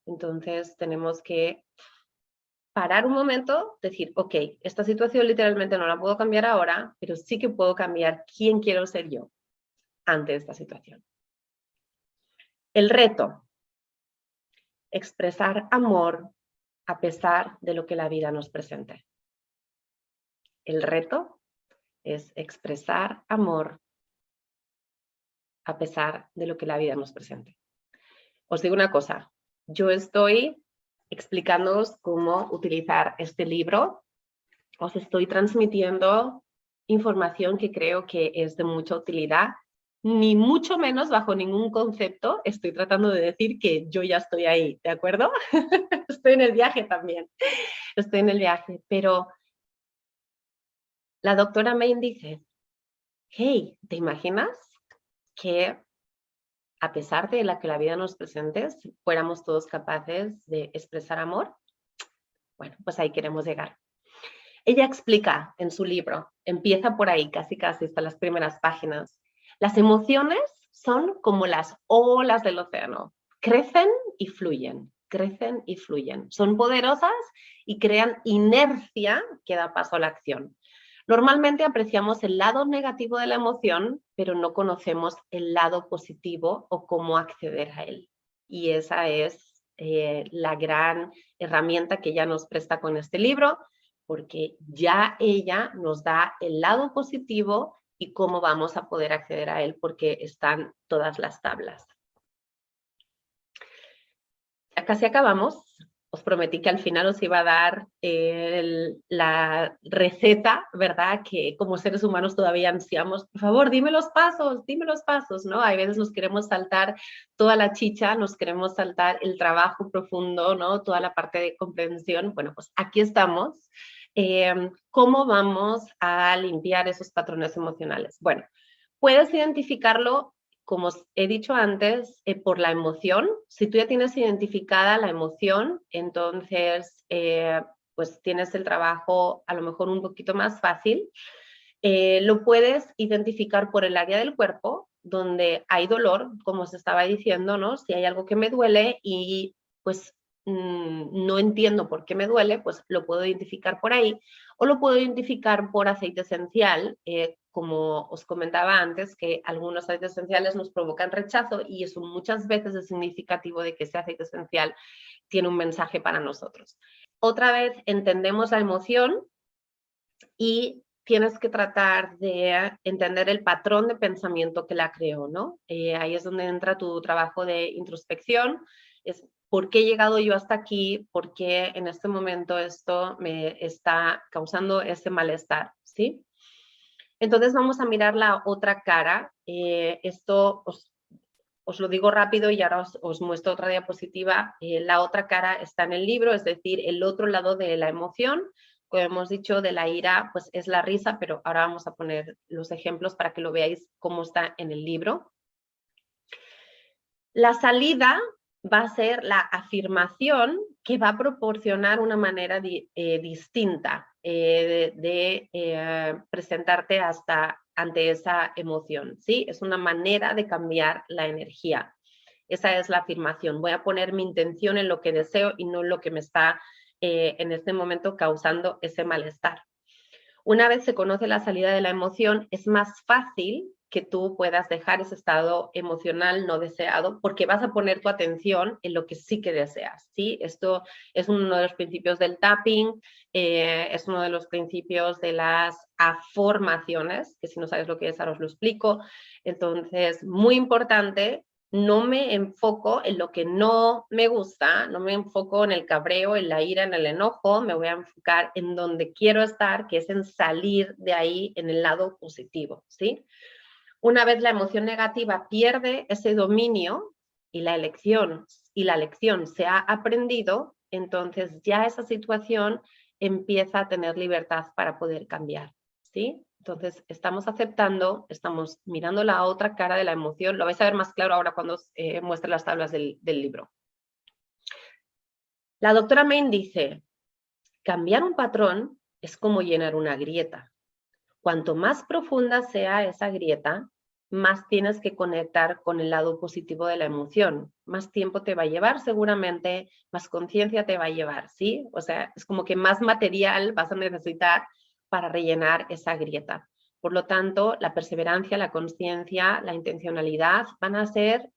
Entonces tenemos que parar un momento, decir, ok, esta situación literalmente no la puedo cambiar ahora, pero sí que puedo cambiar quién quiero ser yo ante esta situación. El reto, expresar amor a pesar de lo que la vida nos presente. El reto es expresar amor a pesar de lo que la vida nos presente. Os digo una cosa, yo estoy explicándoos cómo utilizar este libro, os estoy transmitiendo información que creo que es de mucha utilidad, ni mucho menos bajo ningún concepto estoy tratando de decir que yo ya estoy ahí, ¿de acuerdo? Estoy en el viaje también, estoy en el viaje, pero la doctora Main dice, hey, ¿te imaginas que a pesar de la que la vida nos presente, fuéramos todos capaces de expresar amor? Bueno, pues ahí queremos llegar. Ella explica en su libro, empieza por ahí, casi hasta las primeras páginas. Las emociones son como las olas del océano, crecen y fluyen, crecen y fluyen. Son poderosas y crean inercia que da paso a la acción. Normalmente apreciamos el lado negativo de la emoción, pero no conocemos el lado positivo o cómo acceder a él. Y esa es la gran herramienta que ella nos presta con este libro, porque ya ella nos da el lado positivo y cómo vamos a poder acceder a él, porque están todas las tablas. Ya casi acabamos. Os prometí que al final os iba a dar la receta, ¿verdad? Que como seres humanos todavía ansiamos. Por favor, dime los pasos, ¿no? Hay veces nos queremos saltar toda la chicha, nos queremos saltar el trabajo profundo, ¿no? Toda la parte de comprensión. Bueno, pues aquí estamos. ¿Cómo vamos a limpiar esos patrones emocionales? Bueno, puedes identificarlo, como he dicho antes, por la emoción. Si tú ya tienes identificada la emoción, entonces pues tienes el trabajo a lo mejor un poquito más fácil. Lo puedes identificar por el área del cuerpo, donde hay dolor, como se estaba diciendo, ¿no? Si hay algo que me duele y pues no entiendo por qué me duele, pues lo puedo identificar por ahí, o lo puedo identificar por aceite esencial, como os comentaba antes, que algunos aceites esenciales nos provocan rechazo y eso muchas veces es significativo de que ese aceite esencial tiene un mensaje para nosotros. Otra vez entendemos la emoción y tienes que tratar de entender el patrón de pensamiento que la creó, ¿no? Ahí es donde entra tu trabajo de introspección, es por qué he llegado yo hasta aquí, por qué en este momento esto me está causando ese malestar, ¿sí? Entonces vamos a mirar la otra cara. Esto os lo digo rápido y ahora os muestro otra diapositiva. La otra cara está en el libro, es decir, el otro lado de la emoción. Como hemos dicho, de la ira, pues es la risa, pero ahora vamos a poner los ejemplos para que lo veáis cómo está en el libro. La salida va a ser la afirmación que va a proporcionar una manera distinta de presentarte ante esa emoción, ¿sí? Es una manera de cambiar la energía. Esa es la afirmación. Voy a poner mi intención en lo que deseo y no en lo que me está en este momento causando ese malestar. Una vez se conoce la salida de la emoción, es más fácil que tú puedas dejar ese estado emocional no deseado porque vas a poner tu atención en lo que sí que deseas, ¿sí? Esto es uno de los principios del tapping, es uno de los principios de las afirmaciones, que si no sabes lo que es, ahora os lo explico. Entonces, muy importante, no me enfoco en lo que no me gusta, no me enfoco en el cabreo, en la ira, en el enojo, me voy a enfocar en donde quiero estar, que es en salir de ahí en el lado positivo, ¿sí? Una vez la emoción negativa pierde ese dominio y la lección se ha aprendido, entonces ya esa situación empieza a tener libertad para poder cambiar, ¿sí? Entonces, estamos aceptando, estamos mirando la otra cara de la emoción. Lo vais a ver más claro ahora cuando os muestre las tablas del libro. La doctora Main dice, cambiar un patrón es como llenar una grieta. Cuanto más profunda sea esa grieta, más tienes que conectar con el lado positivo de la emoción. Más tiempo te va a llevar seguramente, más conciencia te va a llevar, ¿sí? O sea, es como que más material vas a necesitar para rellenar esa grieta. Por lo tanto, la perseverancia, la conciencia, la intencionalidad van a ser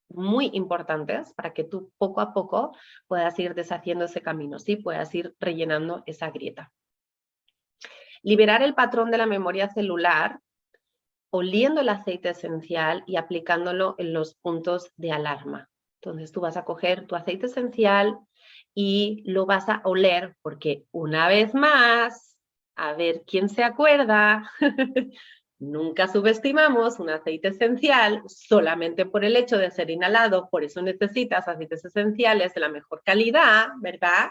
muy importantes para que tú poco a poco puedas ir deshaciendo ese camino, ¿sí? Puedas ir rellenando esa grieta. Liberar el patrón de la memoria celular oliendo el aceite esencial y aplicándolo en los puntos de alarma. Entonces tú vas a coger tu aceite esencial y lo vas a oler porque una vez más, a ver quién se acuerda, nunca subestimamos un aceite esencial solamente por el hecho de ser inhalado, por eso necesitas aceites esenciales de la mejor calidad, ¿verdad?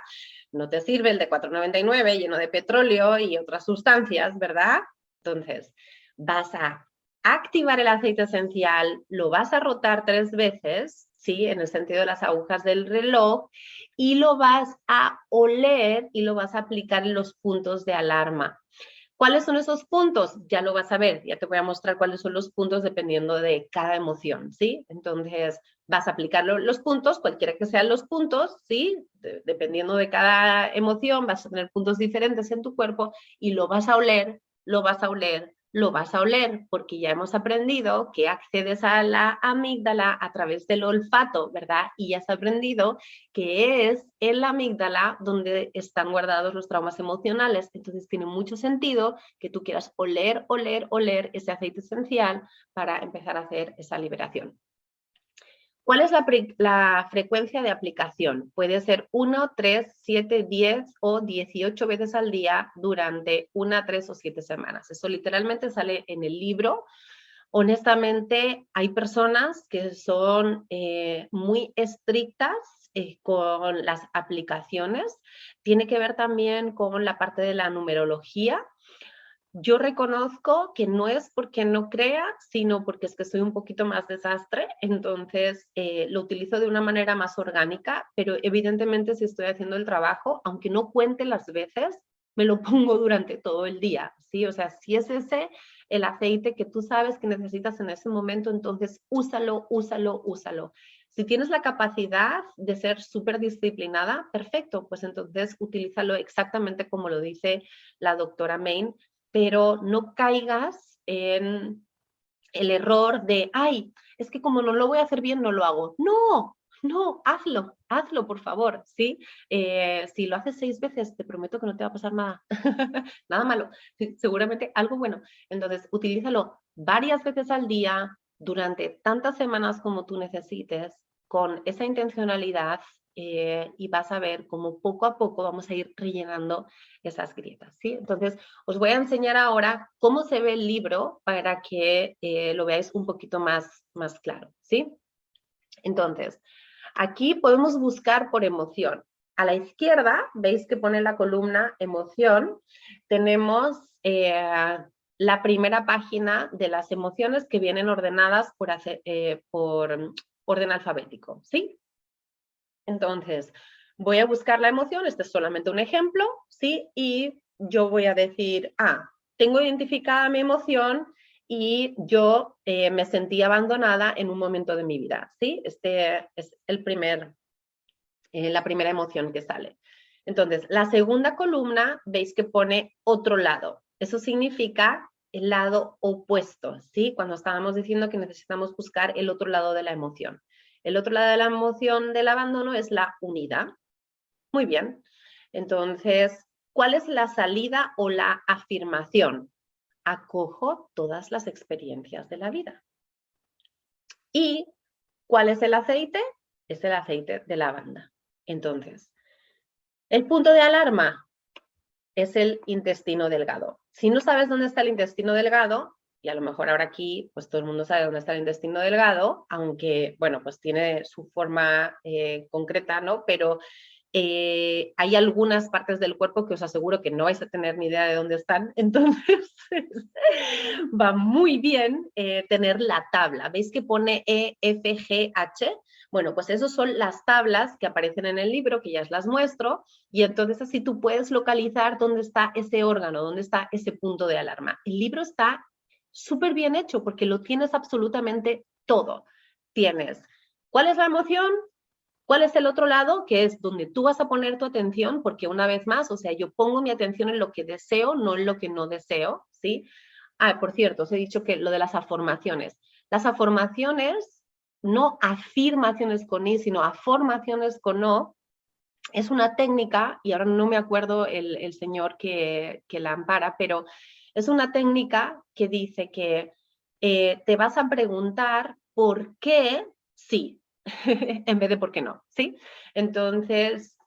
No te sirve el de $4.99 lleno de petróleo y otras sustancias, ¿verdad? Entonces, vas a activar el aceite esencial, lo vas a rotar 3 veces, ¿sí? En el sentido de las agujas del reloj, y lo vas a oler y lo vas a aplicar en los puntos de alarma. ¿Cuáles son esos puntos? Ya lo vas a ver, ya te voy a mostrar cuáles son los puntos dependiendo de cada emoción, ¿sí? Entonces, vas a aplicar los puntos, cualquiera que sean los puntos, ¿sí? Dependiendo de cada emoción, vas a tener puntos diferentes en tu cuerpo y lo vas a oler, lo vas a oler, lo vas a oler, porque ya hemos aprendido que accedes a la amígdala a través del olfato, ¿verdad? Y ya has aprendido que es en la amígdala donde están guardados los traumas emocionales. Entonces tiene mucho sentido que tú quieras oler, oler, oler ese aceite esencial para empezar a hacer esa liberación. ¿Cuál es la frecuencia de aplicación? Puede ser 1, 3, 7, 10 o 18 veces al día durante 1, 3 o 7 semanas. Eso literalmente sale en el libro. Honestamente, hay personas que son muy estrictas con las aplicaciones. Tiene que ver también con la parte de la numerología. Yo reconozco que no es porque no crea, sino porque es que soy un poquito más desastre, entonces lo utilizo de una manera más orgánica, pero evidentemente si estoy haciendo el trabajo, aunque no cuente las veces, me lo pongo durante todo el día, ¿sí? O sea, si es ese el aceite que tú sabes que necesitas en ese momento, entonces úsalo, úsalo, úsalo. Si tienes la capacidad de ser súper disciplinada, perfecto, pues entonces utilízalo exactamente como lo dice la doctora Main, pero no caigas en el error de, ay, es que como no lo voy a hacer bien, no lo hago. No, no, hazlo, por favor, ¿sí? Si lo haces 6 veces, te prometo que no te va a pasar nada, nada malo, seguramente algo bueno. Entonces, utilízalo varias veces al día, durante tantas semanas como tú necesites, con esa intencionalidad, y vas a ver cómo poco a poco vamos a ir rellenando esas grietas, ¿sí? Entonces, os voy a enseñar ahora cómo se ve el libro para que lo veáis un poquito más claro, ¿sí? Entonces, aquí podemos buscar por emoción. A la izquierda, veis que pone la columna emoción, tenemos la primera página de las emociones que vienen ordenadas por orden alfabético, ¿sí? Entonces, voy a buscar la emoción, este es solamente un ejemplo, ¿sí? Y yo voy a decir, tengo identificada mi emoción y yo me sentí abandonada en un momento de mi vida, ¿sí? Este es la primera emoción que sale. Entonces, la segunda columna, veis que pone otro lado. Eso significa el lado opuesto, ¿sí? Cuando estábamos diciendo que necesitamos buscar el otro lado de la emoción. El otro lado de la emoción del abandono es la unidad. Muy bien. Entonces, ¿cuál es la salida o la afirmación? Acojo todas las experiencias de la vida. ¿Y cuál es el aceite? Es el aceite de lavanda. Entonces, el punto de alarma es el intestino delgado. Si no sabes dónde está el intestino delgado, y a lo mejor ahora aquí, pues todo el mundo sabe dónde está el intestino delgado, aunque, bueno, pues tiene su forma concreta, ¿no? Pero hay algunas partes del cuerpo que os aseguro que no vais a tener ni idea de dónde están, entonces va muy bien tener la tabla. ¿Veis que pone E, F, G, H? Bueno, pues esas son las tablas que aparecen en el libro, que ya os las muestro, y entonces así tú puedes localizar dónde está ese órgano, dónde está ese punto de alarma. El libro está súper bien hecho porque lo tienes absolutamente todo. Tienes, ¿cuál es la emoción? ¿Cuál es el otro lado? Que es donde tú vas a poner tu atención, porque una vez más, o sea, yo pongo mi atención en lo que deseo, no en lo que no deseo, ¿sí? Por cierto, os he dicho que lo de las afirmaciones. Las afirmaciones, no afirmaciones con I, sino afirmaciones con O, es una técnica, y ahora no me acuerdo el señor que la ampara, pero es una técnica que dice que te vas a preguntar por qué sí, en vez de por qué no, ¿sí? Entonces,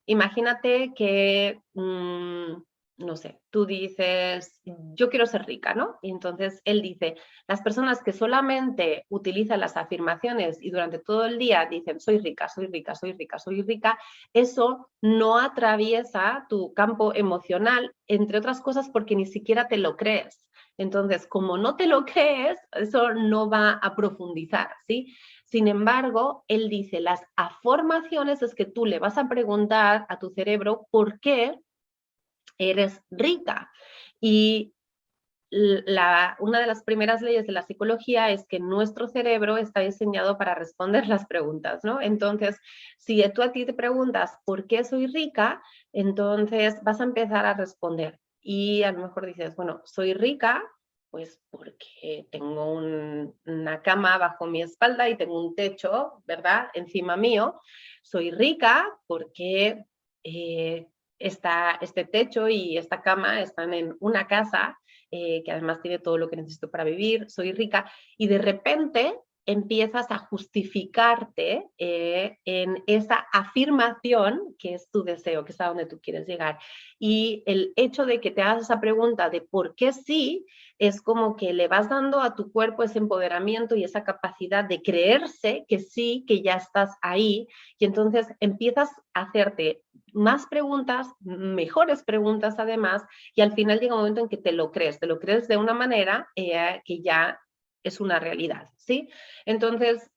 imagínate que, no sé, tú dices, yo quiero ser rica, ¿no? Y entonces él dice, las personas que solamente utilizan las afirmaciones y durante todo el día dicen, soy rica, soy rica, soy rica, soy rica, eso no atraviesa tu campo emocional, entre otras cosas porque ni siquiera te lo crees. Entonces, como no te lo crees, eso no va a profundizar, ¿sí? Sin embargo, él dice, las afirmaciones es que tú le vas a preguntar a tu cerebro por qué eres rica. Y una de las primeras leyes de la psicología es que nuestro cerebro está diseñado para responder las preguntas, ¿no? Entonces, si tú a ti te preguntas ¿por qué soy rica? Entonces vas a empezar a responder. Y a lo mejor dices, bueno, soy rica pues porque tengo una cama bajo mi espalda y tengo un techo, ¿verdad?, encima mío. Soy rica porque este techo y esta cama están en una casa que además tiene todo lo que necesito para vivir, soy rica, y de repente empiezas a justificarte en esa afirmación que es tu deseo, que es a donde tú quieres llegar. Y el hecho de que te hagas esa pregunta de por qué sí, es como que le vas dando a tu cuerpo ese empoderamiento y esa capacidad de creerse que sí, que ya estás ahí, y entonces empiezas a hacerte más preguntas, mejores preguntas además, y al final llega un momento en que te lo crees de una manera que ya es una realidad, ¿sí? Entonces,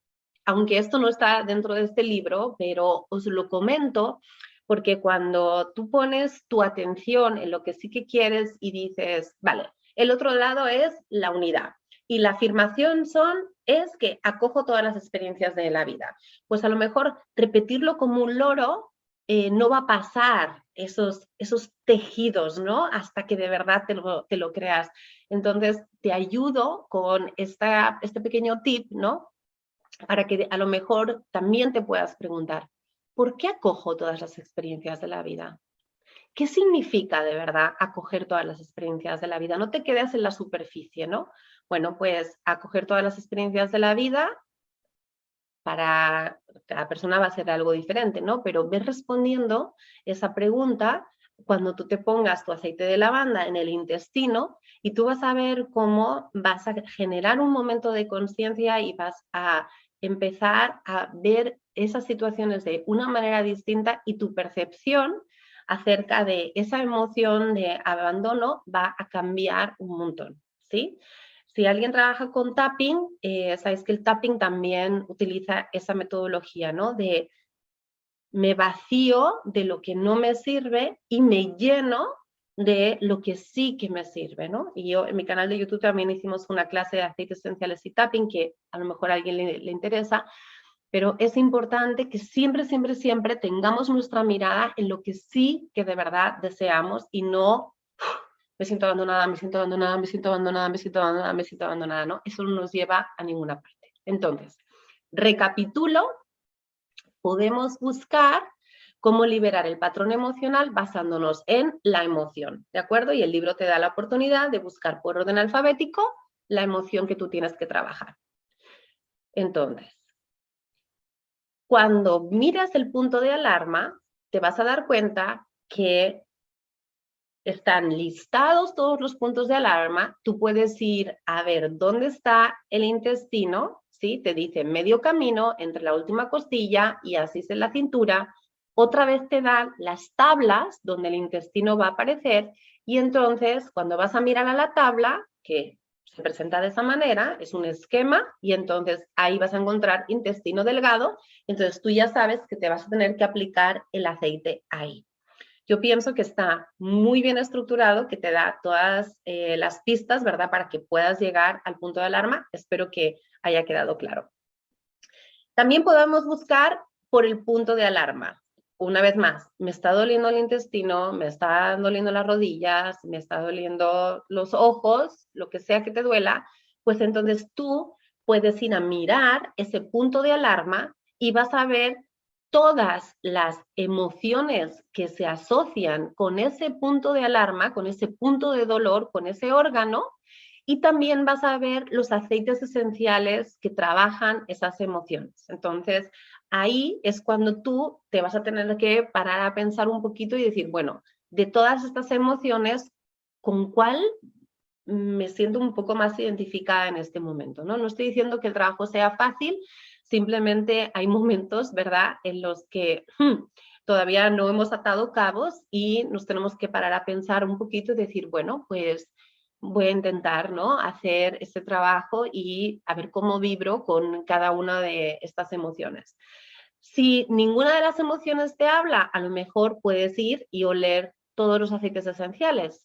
aunque esto no está dentro de este libro, pero os lo comento porque cuando tú pones tu atención en lo que sí que quieres y dices, vale, el otro lado es la unidad. Y la afirmación es que acojo todas las experiencias de la vida. Pues a lo mejor repetirlo como un loro no va a pasar esos tejidos, ¿no? Hasta que de verdad te lo creas. Entonces, te ayudo con este pequeño tip, ¿no? Para que a lo mejor también te puedas preguntar, ¿por qué acojo todas las experiencias de la vida? ¿Qué significa de verdad acoger todas las experiencias de la vida? No te quedes en la superficie, ¿no? Bueno, pues acoger todas las experiencias de la vida para cada persona va a ser algo diferente, ¿no? Pero ves respondiendo esa pregunta cuando tú te pongas tu aceite de lavanda en el intestino y tú vas a ver cómo vas a generar un momento de conciencia y vas a empezar a ver esas situaciones de una manera distinta y tu percepción acerca de esa emoción de abandono va a cambiar un montón, ¿sí? Si alguien trabaja con tapping, sabéis que el tapping también utiliza esa metodología, ¿no? De me vacío de lo que no me sirve y me lleno de lo que sí que me sirve, ¿no? Y yo en mi canal de YouTube también hicimos una clase de aceites esenciales y tapping que a lo mejor a alguien le interesa, pero es importante que siempre, siempre, siempre tengamos nuestra mirada en lo que sí que de verdad deseamos y no me siento abandonada, me siento abandonada, me siento abandonada, me siento abandonada, me siento abandonada, ¿no? Eso no nos lleva a ninguna parte. Entonces, recapitulo, podemos buscar cómo liberar el patrón emocional basándonos en la emoción, ¿de acuerdo? Y el libro te da la oportunidad de buscar por orden alfabético la emoción que tú tienes que trabajar. Entonces, cuando miras el punto de alarma, te vas a dar cuenta que están listados todos los puntos de alarma, tú puedes ir a ver dónde está el intestino, ¿sí? Te dice medio camino entre la última costilla y así en la cintura. Otra vez te dan las tablas donde el intestino va a aparecer y entonces cuando vas a mirar a la tabla, que se presenta de esa manera, es un esquema y entonces ahí vas a encontrar intestino delgado, entonces tú ya sabes que te vas a tener que aplicar el aceite ahí. Yo pienso que está muy bien estructurado, que te da todas las pistas, ¿verdad? Para que puedas llegar al punto de alarma. Espero que haya quedado claro. También podemos buscar por el punto de alarma. Una vez más, me está doliendo el intestino, me está doliendo las rodillas, me está doliendo los ojos, lo que sea que te duela, pues entonces tú puedes ir a mirar ese punto de alarma y vas a ver todas las emociones que se asocian con ese punto de alarma, con ese punto de dolor, con ese órgano, y también vas a ver los aceites esenciales que trabajan esas emociones. Entonces, ahí es cuando tú te vas a tener que parar a pensar un poquito y decir, bueno, de todas estas emociones, ¿con cuál me siento un poco más identificada en este momento? No estoy diciendo que el trabajo sea fácil, simplemente hay momentos, ¿verdad?, en los que todavía no hemos atado cabos y nos tenemos que parar a pensar un poquito y decir, bueno, pues voy a intentar, ¿no?, hacer este trabajo y a ver cómo vibro con cada una de estas emociones. Si ninguna de las emociones te habla, a lo mejor puedes ir y oler todos los aceites esenciales,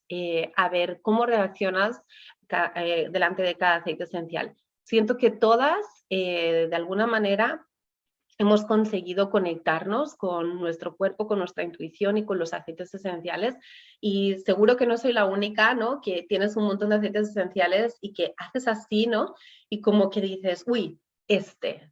a ver cómo reaccionas delante de cada aceite esencial. Siento que todas, de alguna manera, hemos conseguido conectarnos con nuestro cuerpo, con nuestra intuición y con los aceites esenciales. Y seguro que no soy la única, ¿no?, que tienes un montón de aceites esenciales y que haces así, ¿no? Y como que dices, uy,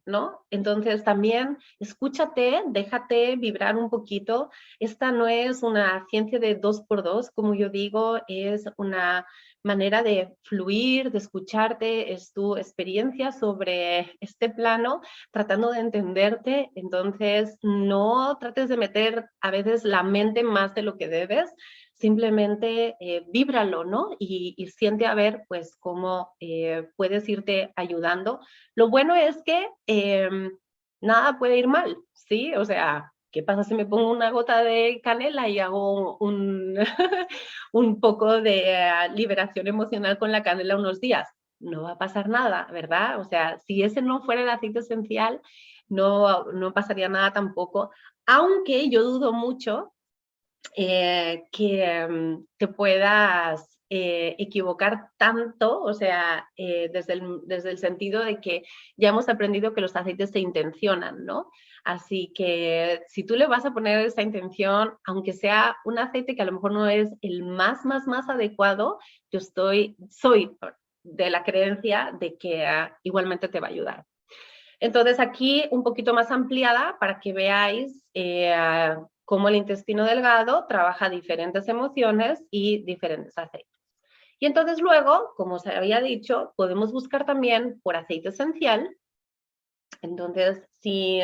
¿no? Entonces también escúchate, déjate vibrar un poquito. Esta no es una ciencia de 2x2, como yo digo, es una manera de fluir, de escucharte, es tu experiencia sobre este plano, tratando de entenderte. Entonces no trates de meter a veces la mente más de lo que debes, simplemente víbralo, ¿no? Y siente a ver pues cómo puedes irte ayudando. Lo bueno es que nada puede ir mal, ¿sí? O sea, ¿qué pasa si me pongo una gota de canela y hago un, un poco de liberación emocional con la canela unos días? No va a pasar nada, ¿verdad? O sea, si ese no fuera el aceite esencial, no pasaría nada tampoco, aunque yo dudo mucho que te puedas equivocar tanto, o sea, desde el sentido de que ya hemos aprendido que los aceites se intencionan, ¿no? Así que si tú le vas a poner esa intención, aunque sea un aceite que a lo mejor no es el más adecuado, yo soy de la creencia de que igualmente te va a ayudar. Entonces aquí un poquito más ampliada para que veáis cómo el intestino delgado trabaja diferentes emociones y diferentes aceites. Y entonces luego, como os había dicho, podemos buscar también por aceite esencial. Entonces, si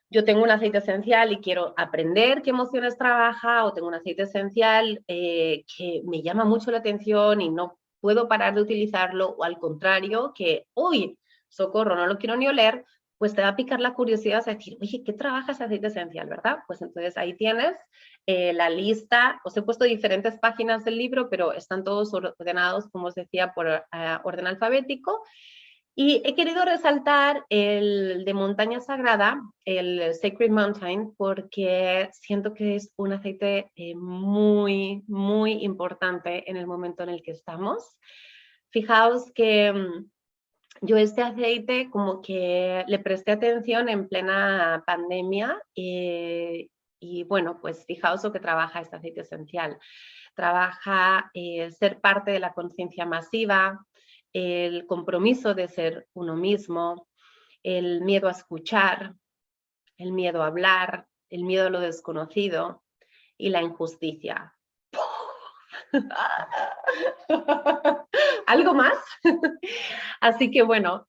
yo tengo un aceite esencial y quiero aprender qué emociones trabaja, o tengo un aceite esencial que me llama mucho la atención y no puedo parar de utilizarlo, o al contrario, que, uy, socorro, no lo quiero ni oler, pues te va a picar la curiosidad de decir, oye, ¿qué trabaja ese aceite esencial, verdad? Pues entonces ahí tienes la lista. Os he puesto diferentes páginas del libro, pero están todos ordenados, como os decía, por orden alfabético. Y he querido resaltar el de montaña sagrada, el Sacred Mountain, porque siento que es un aceite muy importante en el momento en el que estamos. Fijaos que yo este aceite como que le presté atención en plena pandemia y bueno, pues fijaos lo que trabaja este aceite esencial. Trabaja ser parte de la conciencia masiva, el compromiso de ser uno mismo, el miedo a escuchar, el miedo a hablar, el miedo a lo desconocido y la injusticia. ¿Algo más? Así que bueno,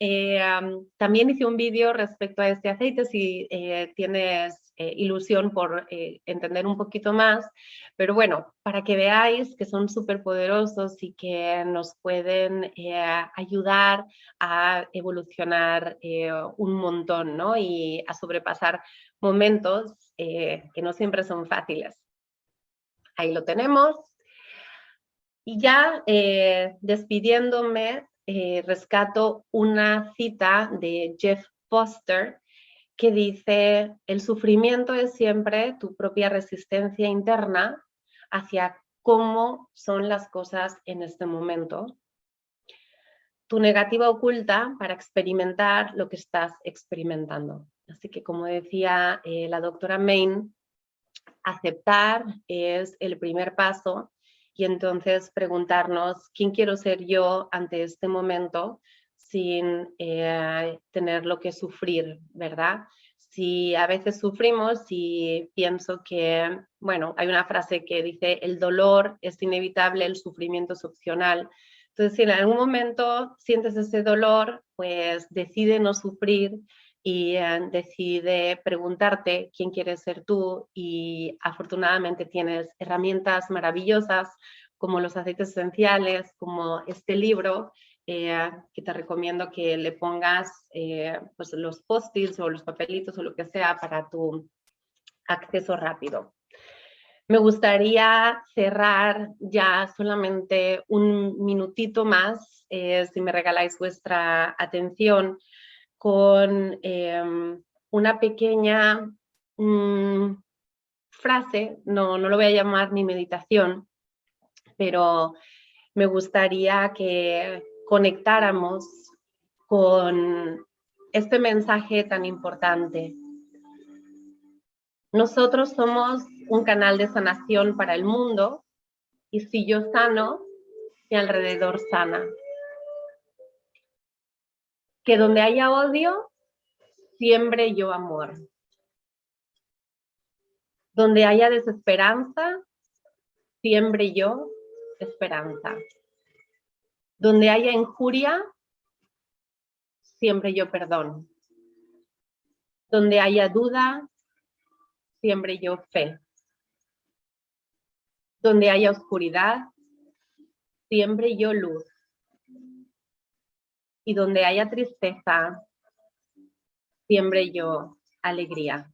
también hice un vídeo respecto a este aceite si tienes ilusión por entender un poquito más, pero bueno, para que veáis que son súper poderosos y que nos pueden ayudar a evolucionar un montón, ¿no? Y a sobrepasar momentos que no siempre son fáciles. Ahí lo tenemos. Y ya despidiéndome, rescato una cita de Jeff Foster que dice, el sufrimiento es siempre tu propia resistencia interna hacia cómo son las cosas en este momento. Tu negativa oculta para experimentar lo que estás experimentando. Así que como decía la doctora Main, aceptar es el primer paso y entonces preguntarnos quién quiero ser yo ante este momento sin tenerlo que sufrir, ¿verdad? Si a veces sufrimos y pienso que, bueno, hay una frase que dice, el dolor es inevitable, el sufrimiento es opcional. Entonces, si en algún momento sientes ese dolor, pues decide no sufrir y decide preguntarte quién quieres ser tú, y afortunadamente tienes herramientas maravillosas como los aceites esenciales, como este libro que te recomiendo que le pongas pues los post-its o los papelitos o lo que sea para tu acceso rápido. Me gustaría cerrar ya solamente un minutito más, si me regaláis vuestra atención, con una pequeña frase, no lo voy a llamar ni meditación, pero me gustaría que conectáramos con este mensaje tan importante. Nosotros somos un canal de sanación para el mundo, y si yo sano, mi alrededor sana. Que donde haya odio, siembre yo amor. Donde haya desesperanza, siembre yo esperanza. Donde haya injuria, siembre yo perdón. Donde haya duda, siembre yo fe. Donde haya oscuridad, siembre yo luz. Y donde haya tristeza, siembre yo alegría.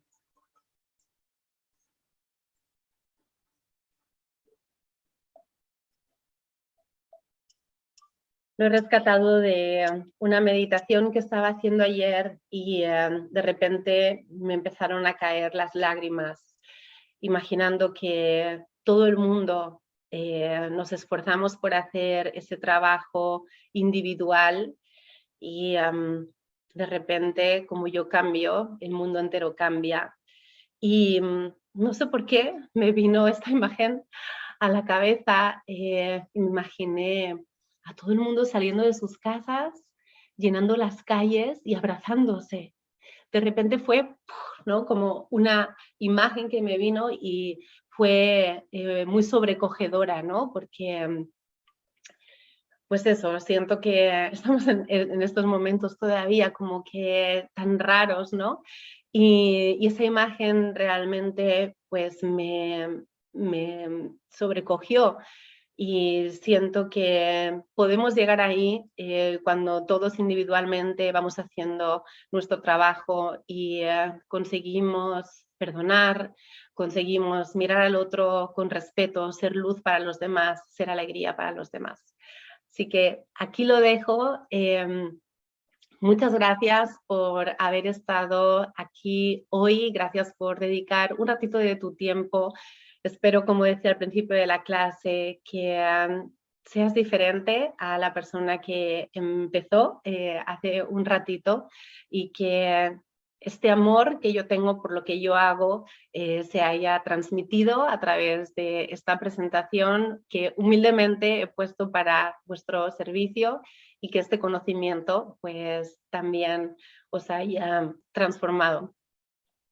Lo he rescatado de una meditación que estaba haciendo ayer y de repente me empezaron a caer las lágrimas, imaginando que todo el mundo nos esforzamos por hacer ese trabajo individual y de repente, como yo cambio, el mundo entero cambia. Y no sé por qué me vino esta imagen a la cabeza. Me imaginé a todo el mundo saliendo de sus casas, llenando las calles y abrazándose. De repente fue, ¿no?, como una imagen que me vino y fue muy sobrecogedora, ¿no? Porque pues eso, siento que estamos en estos momentos todavía como que tan raros, ¿no? Y esa imagen realmente pues me sobrecogió y siento que podemos llegar ahí cuando todos individualmente vamos haciendo nuestro trabajo y conseguimos perdonar, conseguimos mirar al otro con respeto, ser luz para los demás, ser alegría para los demás. Así que aquí lo dejo. Muchas gracias por haber estado aquí hoy. Gracias por dedicar un ratito de tu tiempo. Espero, como decía al principio de la clase, que seas diferente a la persona que empezó hace un ratito y que este amor que yo tengo por lo que yo hago se haya transmitido a través de esta presentación que humildemente he puesto para vuestro servicio y que este conocimiento pues también os haya transformado.